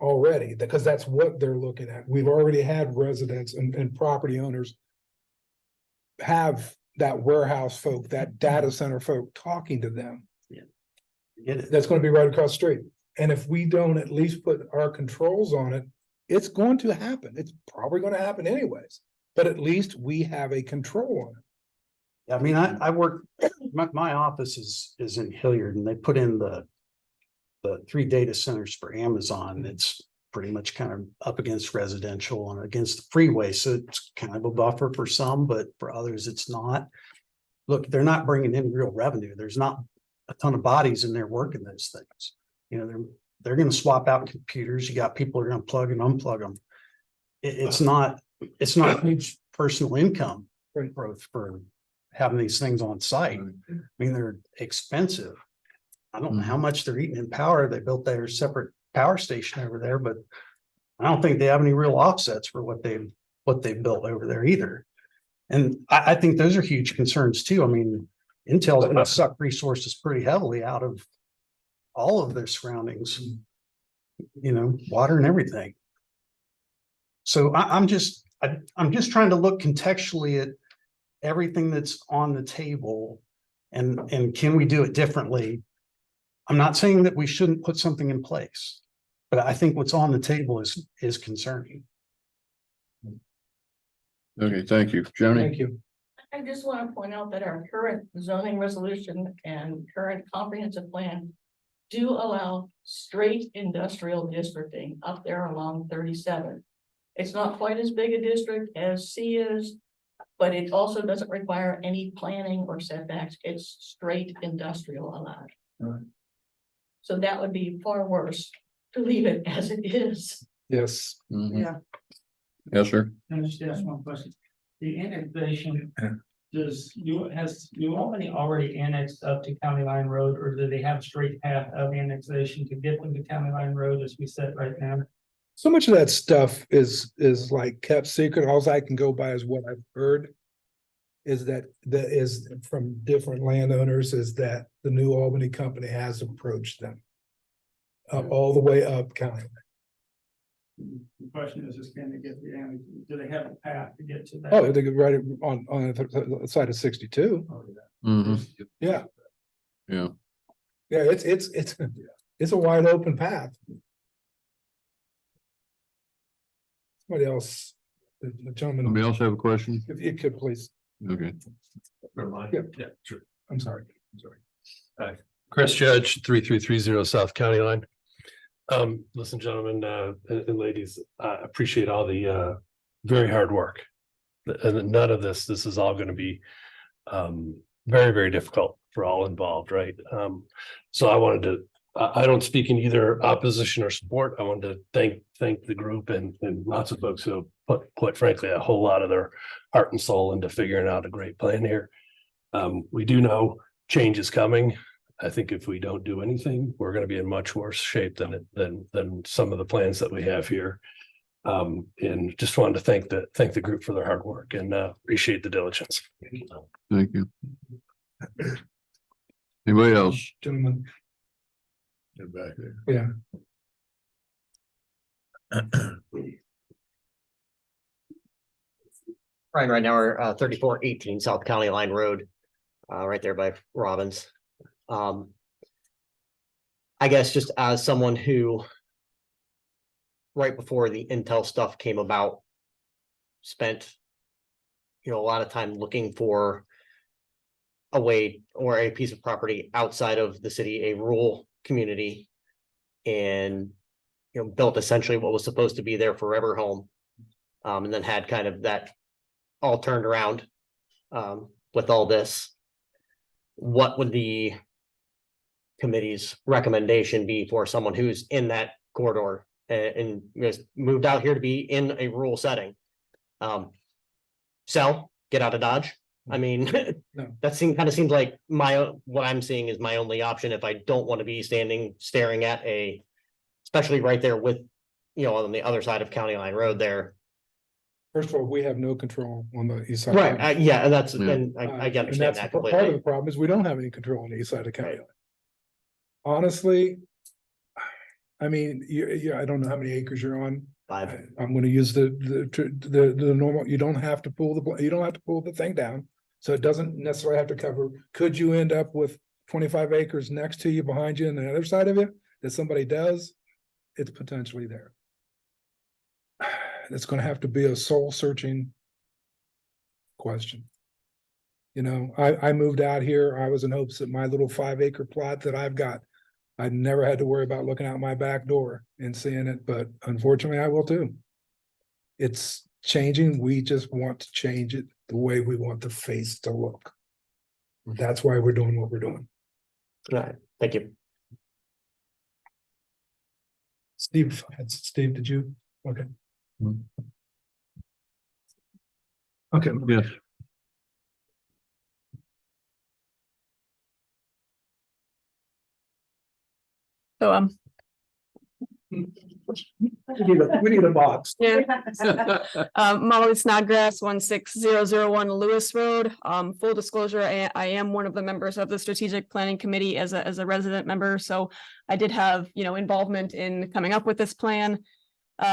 already, because that's what they're looking at. We've already had residents and property owners have that warehouse folk, that data center folk talking to them. Get it? That's going to be right across the street. And if we don't at least put our controls on it, it's going to happen. It's probably going to happen anyways, but at least we have a control on it. I mean, I work, my office is in Hilliard, and they put in the 3 data centers for Amazon. It's pretty much kind of up against residential and against the freeway. So it's kind of a buffer for some, but for others, it's not. Look, they're not bringing in real revenue. There's not a ton of bodies in there working those things. You know, they're going to swap out computers. You got people who are going to plug and unplug them. It's not huge personal income growth for having these things on site. I mean, they're expensive. I don't know how much they're eating in power. They built their separate power station over there, but I don't think they have any real offsets for what they've built over there either. And I think those are huge concerns too. I mean, Intel's going to suck resources pretty heavily out of all of their surroundings, you know, water and everything. So I'm just trying to look contextually at everything that's on the table and can we do it differently? I'm not saying that we shouldn't put something in place, but I think what's on the table is concerning. Okay, thank you. Joni? Thank you. I just want to point out that our current zoning resolution and current comprehensive plan do allow straight industrial districting up there along 37. It's not quite as big a district as C is, but it also doesn't require any planning or setbacks. It's straight industrial allowed. Right. So that would be far worse to leave it as it is. Yes. Mhm. Yeah. Yes, sir. Can I just ask one question? The annexation, has New Albany already annexed up to County Line Road, or do they have a straight path of annexation to get them to County Line Road as we said right now? So much of that stuff is like kept secret. All I can go by is what I've heard. Is that is from different landowners is that the New Albany company has approached them. All the way up county. The question is, can they get the annex? Do they have a path to get to that? Oh, they could write it on the side of 62. Mhm. Yeah. Yeah. Yeah, it's a wide open path. Somebody else, the gentleman, Somebody else have a question? if you could please. Okay. Yeah, sure. I'm sorry. Chris Judge, 3330 South County Line. Listen, gentlemen, and ladies, I appreciate all the very hard work. And none of this is all going to be very, very difficult for all involved, right? So I wanted to, I don't speak in either opposition or support. I wanted to thank the group and lots of folks who have put, quite frankly, a whole lot of their heart and soul into figuring out a great plan here. We do know change is coming. I think if we don't do anything, we're going to be in much worse shape than some of the plans that we have here. And just wanted to thank the group for their hard work and appreciate the diligence. Thank you. Anybody else? Gentlemen, Get back there. yeah. Right now we're 3418 South County Line Road, right there by Robbins. I guess just as someone who, right before the Intel stuff came about, spent, a lot of time looking for way or a piece of property outside of the city, a rural community. And, built essentially what was supposed to be their forever home. And then had kind of that all turned around with all this. What would the committee's recommendation be for someone who's in that corridor and moved out here to be in a rural setting? Sell, get out of Dodge. I mean, that seems like what I'm seeing is my only option if I don't want to be staring at especially right there with, on the other side of County Line Road there. First of all, we have no control on the east side. Right, yeah, and that's, Yeah. and I And understand that's that part of completely. the problem is we don't have any control on the east side of county. Honestly, I mean, I don't know how many acres you're on. 5. I'm gonna use the normal, you don't have to pull the thing down. So it doesn't necessarily have to cover. Could you end up with 25 acres next to you, behind you, and the other side of you that somebody does? It's potentially there. It's gonna have to be a soul searching question. I moved out here. I was in hopes that my little 5-acre plot that I've got, I never had to worry about looking out my back door and seeing it, but unfortunately I will too. It's changing. We just want to change it the way we want the face to look. That's why we're doing what we're doing. All right, thank you. Steve, did you? Okay. Okay. Yes. So, we need a box. yeah. Molly Snodgrass, 16001 Lewis Road. Full disclosure, I am one of the members of the Strategic Planning Committee as a resident member, so I did have, involvement in coming up with this plan.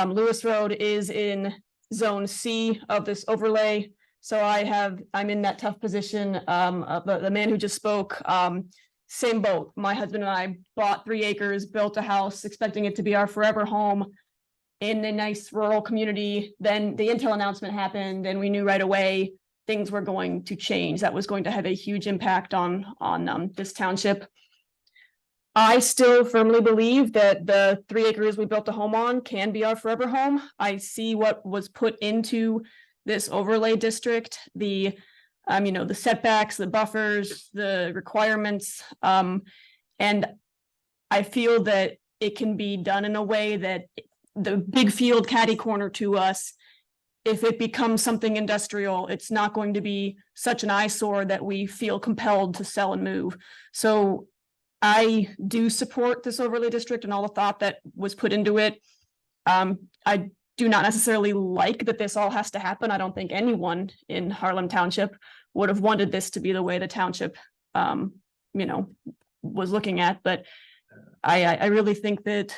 Lewis Road is in Zone C of this overlay, so I'm in that tough position. The man who just spoke, same boat. My husband and I bought 3 acres, built a house, expecting it to be our forever home in a nice rural community. Then the Intel announcement happened and we knew right away things were going to change. That was going to have a huge impact on this township. I still firmly believe that the 3 acres we built a home on can be our forever home. I see what was put into this overlay district, the setbacks, the buffers, the requirements. And I feel that it can be done in a way that the big field catty corner to us, if it becomes something industrial, it's not going to be such an eyesore that we feel compelled to sell and move. So I do support this overlay district and all the thought that was put into it. I do not necessarily like that this all has to happen. I don't think anyone in Harlem Township would have wanted this to be the way the township, was looking at, but I really think that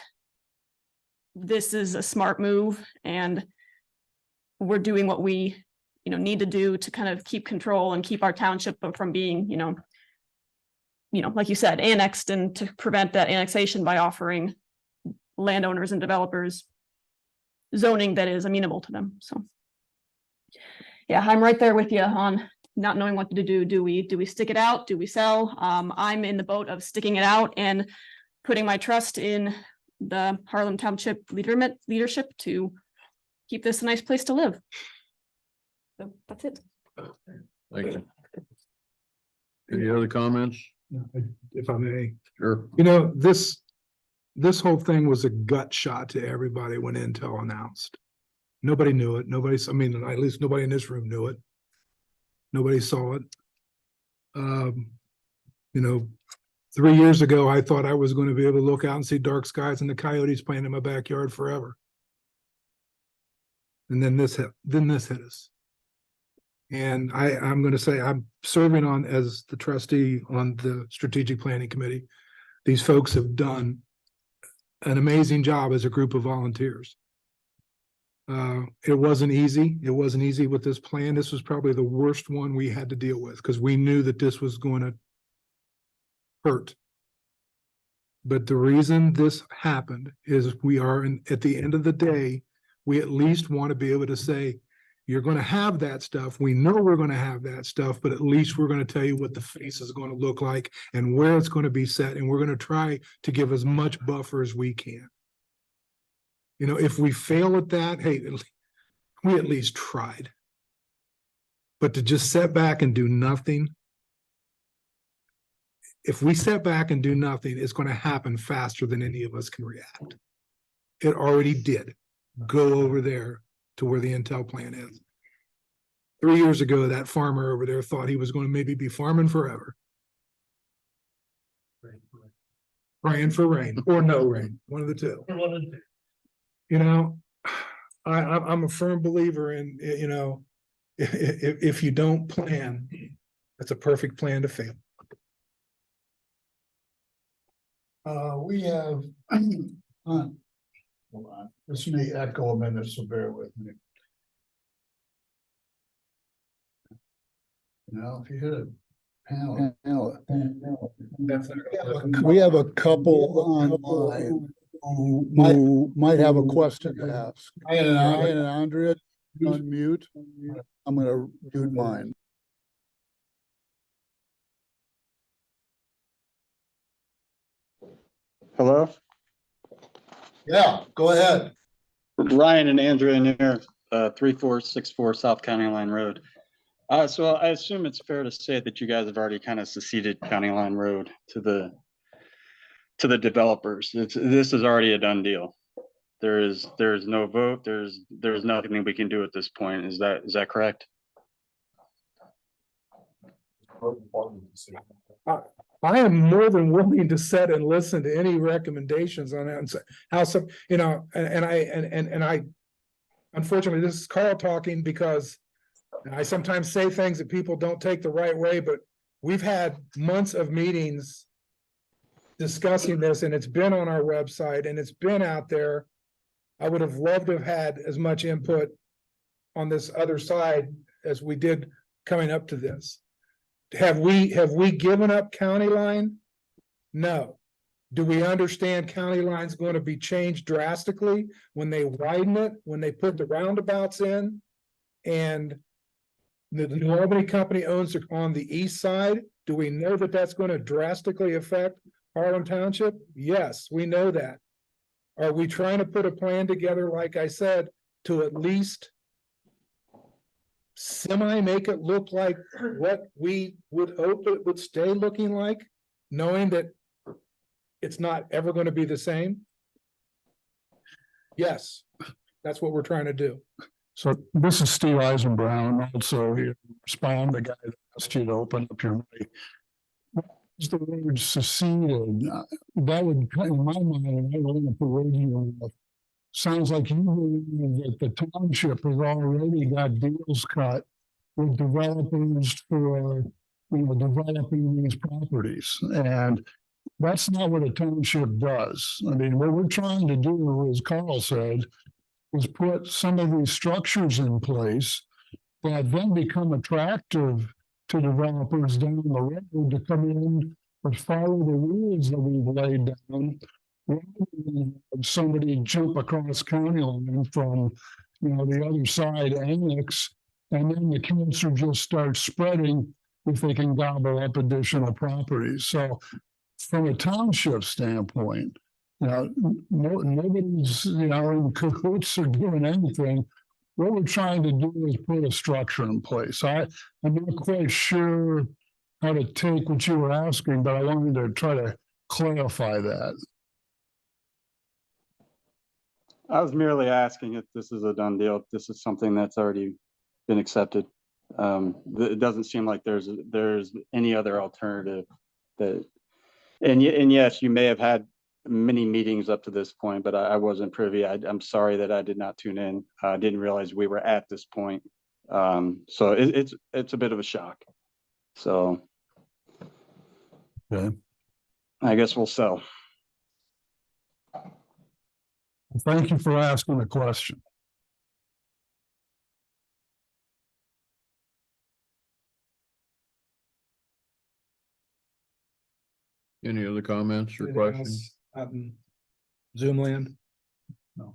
this is a smart move and we're doing what we, need to do to kind of keep control and keep our township from being, like you said, annexed, and to prevent that annexation by offering landowners and developers zoning that is amenable to them. So yeah, I'm right there with you on not knowing what to do. Do we stick it out? Do we sell? I'm in the boat of sticking it out and putting my trust in the Harlem Township leadership to keep this a nice place to live. So that's it. Thank you. Any other comments? If I may, Sure. This whole thing was a gut shot to everybody when Intel announced. Nobody knew it. At least nobody in this room knew it. Nobody saw it. 3 years ago, I thought I was going to be able to look out and see dark skies and the coyotes playing in my backyard forever. And then this hit us. And I'm going to say I'm serving as the trustee on the Strategic Planning Committee. These folks have done an amazing job as a group of volunteers. It wasn't easy. It wasn't easy with this plan. This was probably the worst one we had to deal with because we knew that this was going to hurt. But the reason this happened is at the end of the day, we at least want to be able to say, You're gonna have that stuff. We know we're gonna have that stuff, but at least we're gonna tell you what the face is gonna look like and where it's gonna be set, and we're gonna try to give as much buffer as we can. You know, if we fail at that, hey, we at least tried. But to just sit back and do nothing, if we step back and do nothing, it's going to happen faster than any of us can react. It already did. Go over there to where the Intel plant is. 3 years ago, that farmer over there thought he was going to maybe be farming forever. Praying for rain or no rain, one of the two. You know, I'm a firm believer in, you know, if you don't plan, it's a perfect plan to fail. We have, hold on, this may echo a minute, so bear with me. Now, if you hit a panel, we have a couple online who might have a question to ask. Ryan and Andrea, unmute. I'm gonna mute mine. Hello? Yeah, go ahead. Ryan and Andrea in here, 3464 South County Line Road. So I assume it's fair to say that you guys have already kind of seceded County Line Road to the developers. This is already a done deal. There's no vote. There's nothing that we can do at this point. Is that correct? I am more than willing to sit and listen to any recommendations on that and say how some, you know, and I, unfortunately, this is Carl talking because I sometimes say things that people don't take the right way, but we've had months of meetings discussing this, and it's been on our website and it's been out there. I would have loved to have had as much input on this other side as we did coming up to this. Have we given up county line? No. Do we understand county line's going to be changed drastically when they widen it, when they put the roundabouts in? And the New Albany company owns it on the east side. Do we know that that's going to drastically affect Harlem Township? Yes, we know that. Are we trying to put a plan together, like I said, to at least make it look like what we would hope it would stay looking like, knowing that it's not ever going to be the same? Yes, that's what we're trying to do. So this is Steve Eisenbrown, also here, respond, the guy that asked you to open up your mic. Is the word seceded? That would, in my mind, I don't want to parade you. Sounds like you believe that the township has already got deals cut with developers for, developing these properties. And that's not what a township does. I mean, what we're trying to do, as Carl said, is put some of these structures in place that then become attractive to developers down the road to come in and follow the rules that we've laid down, rather than have somebody jump across county line from, the other side annex, and then the cancer just starts spreading if they can gobble up additional properties. So from a township standpoint, nobody's, in cahoots or doing anything. What we're trying to do is put a structure in place. I'm not quite sure how to take what you were asking, but I wanted to try to clarify that. I was merely asking if this is a done deal, if this is something that's already been accepted. It doesn't seem like there's any other alternative that, and yes, you may have had many meetings up to this point, but I wasn't privy. I'm sorry that I did not tune in. I didn't realize we were at this point. So it's a bit of a shock. So okay. I guess we'll sell. Thank you for asking the question. Any other comments or questions? Zoom land? No.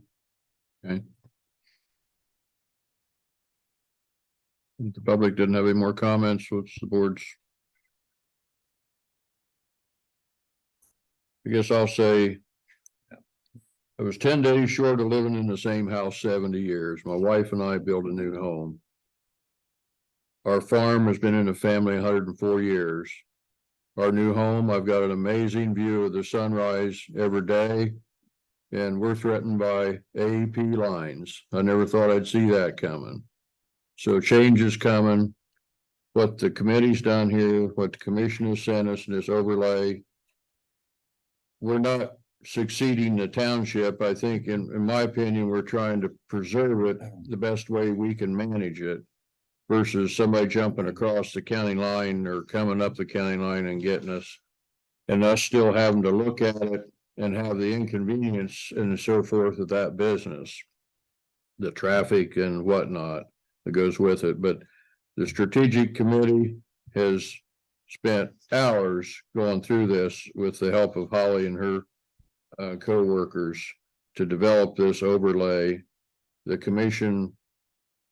Okay. The public didn't have any more comments. What's the board's? I guess I'll say I was 10 days short of living in the same house 70 years. My wife and I built a new home. Our farm has been in the family 104 years. Our new home, I've got an amazing view of the sunrise every day. And we're threatened by AEP lines. I never thought I'd see that coming. So change is coming. What the committee's done here, what the commission has sent us in this overlay, we're not succeeding the township. I think in my opinion, we're trying to preserve it the best way we can manage it versus somebody jumping across the county line or coming up the county line and getting us and us still having to look at it and have the inconvenience and so forth of that business, the traffic and whatnot that goes with it. But the strategic committee has spent hours going through this with the help of Holly and her co-workers to develop this overlay. The commission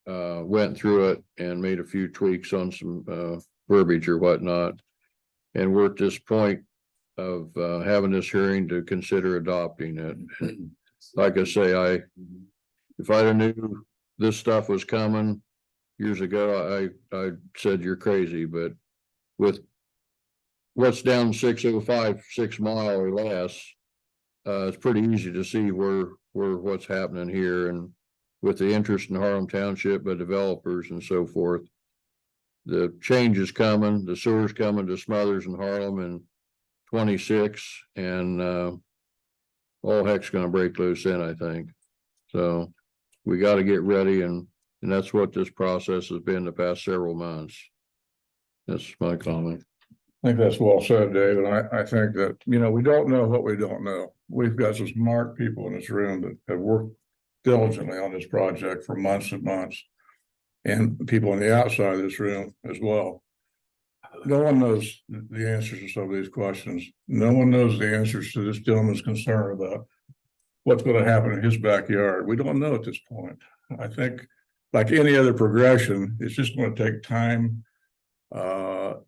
went through it and made a few tweaks on some verbiage or whatnot. And we're at this point of having this hearing to consider adopting it. Like I say, if I'd have knew this stuff was coming years ago, I said you're crazy, but with what's down 605, 6 mile or less, it's pretty easy to see where what's happening here, and with the interest in Harlem Township by developers and so forth, the change is coming, the sewer's coming to Smothers and Harlem in 26, and all heck's gonna break loose then, I think. So we got to get ready, and that's what this process has been the past several months. That's my comment. I think that's well said, Dave, and I think that, we don't know what we don't know. We've got some smart people in this room that have worked diligently on this project for months and months, and people on the outside of this room as well. No one knows the answers to some of these questions. No one knows the answers to this gentleman's concern about what's going to happen in his backyard. We don't know at this point. I think, like any other progression, it's just going to take time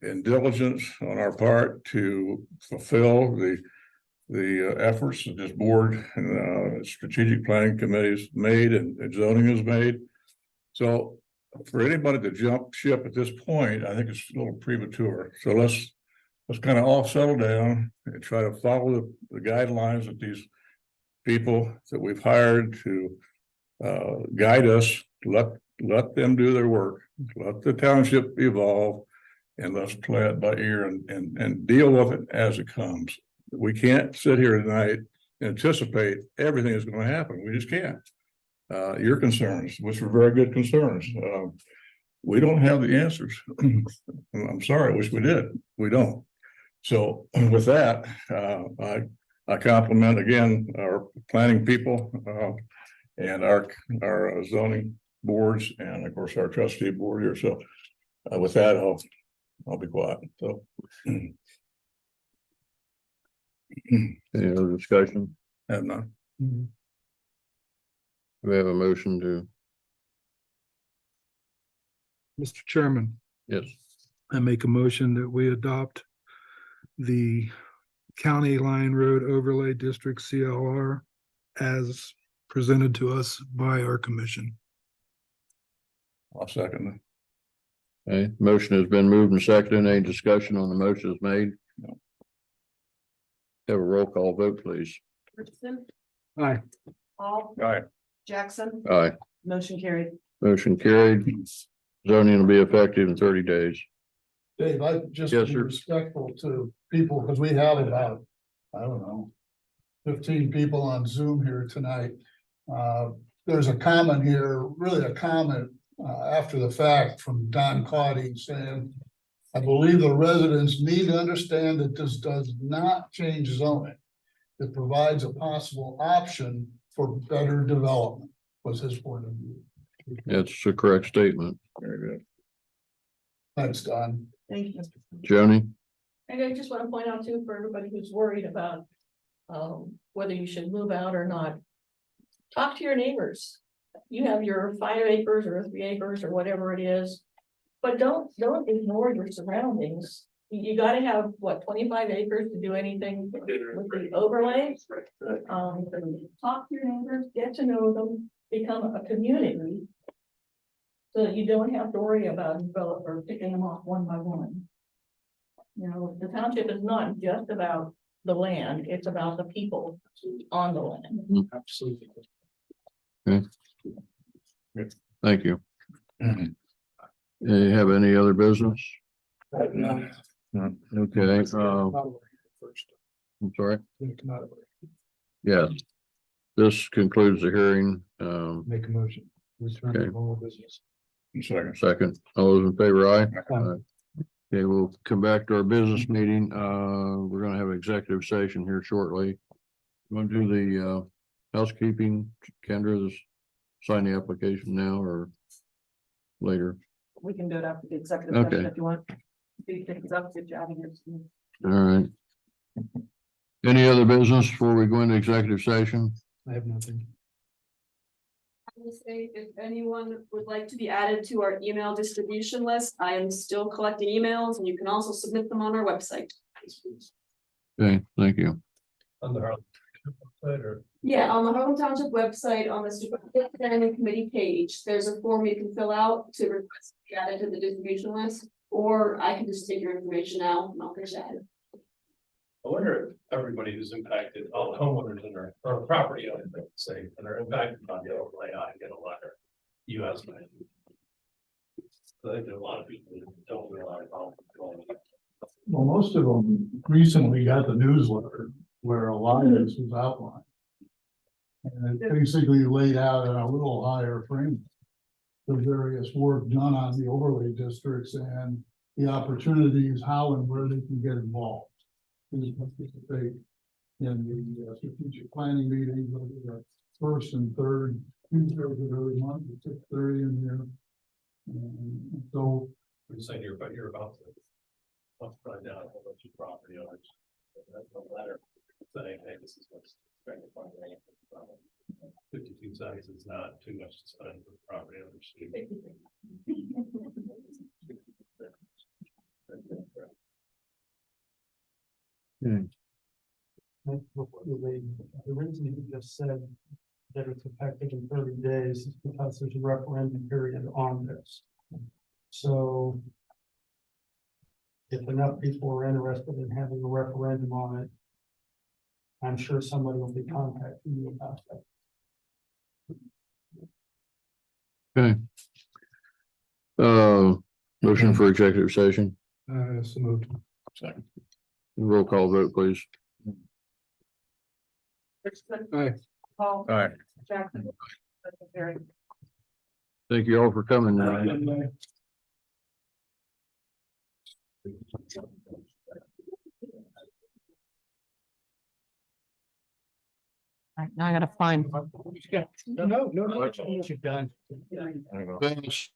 and diligence on our part to fulfill the efforts that this board and strategic planning committees made and zoning has made. So for anybody to jump ship at this point, I think it's a little premature. So let's kind of all settle down and try to follow the guidelines that these people that we've hired to guide us. Let them do their work. Let the township evolve, and let's play it by ear and deal with it as it comes. We can't sit here tonight and anticipate everything that's going to happen. We just can't. Your concerns, which were very good concerns, we don't have the answers. I'm sorry, I wish we did. We don't. So with that, I compliment again our planning people and our zoning boards, and of course our trustee board here. So with that, I'll be quiet. So any other discussion? have none. We have a motion to, Mr. Chairman, yes. I make a motion that we adopt the County Line Road Overlay District CLR as presented to us by our commission. I'll second it. Okay, motion has been moved and seconded. Any discussion on the motion is made? No. Have a roll call vote, please. Richardson, Aye. Paul, All right. Jackson, Aye. motion carried. Motion carried. Zoning will be effective in 30 days. Dave, I just Yes, be sir. respectful to people, because we have about, I don't know, 15 people on Zoom here tonight. There's a comment here, really a comment after the fact from Don Caudy saying, I believe the residents need to understand that this does not change zoning. It provides a possible option for better development, was his point of view. That's a correct statement. Very good. Thanks, Don. Thank you. Joni? And I just want to point out too, for everybody who's worried about whether you should move out or not, talk to your neighbors. You have your 5 acres or 3 acres or whatever it is. But don't ignore your surroundings. You gotta have, what, 25 acres to do anything with the overlay? Talk to your neighbors, get to know them, become a community. So that you don't have to worry about a developer picking them off one by one. You know, the township is not just about the land, it's about the people on the land. Absolutely. Thank you. You have any other business? No. Okay, I'm sorry. Yes. This concludes the hearing. Make a motion. Return to Okay. normal business. Second, all those in favor, aye? Okay, we'll come back to our business meeting. We're gonna have an executive session here shortly. You want to do the housekeeping, Kendra, just sign the application now or later? We can do it after the executive session Okay. if you want. Speed things up, get you out of here. All right. Any other business before we go into executive session? I have nothing. I will say, if anyone would like to be added to our email distribution list, I am still collecting emails and you can also submit them on our website. Okay, thank you. On the website or? Yeah, on the Harlem Township website, on the Strategic Planning Committee page, there's a form you can fill out to request to be added to the distribution list. Or I can just take your information out and I'll get you added. I wonder if everybody who's impacted, all the homeowners in our, or property owners, say, and are impacted by the overlay, I get a letter. You ask me. I think there are a lot of people who don't realize how. Well, most of them recently got the newsletter where a lot of this was outlined. And it basically laid out in a little higher frame the various work done on the overlay districts and the opportunities, how and where they can get involved. Who participate in the strategic planning meetings, the first and third Tuesdays of every month, at 6:30 in here. And so You're saying you're about to. I'll find out a whole bunch of property owners. That's a letter saying, hey, this is what's. 52 cents is not too much to spend for property owners. The reason you just said that it's effective in 30 days is because there's a referendum period on this. So if enough people are interested in having a referendum on it, I'm sure somebody will be contacting you about that. Okay. Motion for executive session. So moved. Second. Roll call vote, please. Aye. Paul. All right. Jackson. Very. Thank you all for coming. Now I gotta find. No, you've done. Thanks.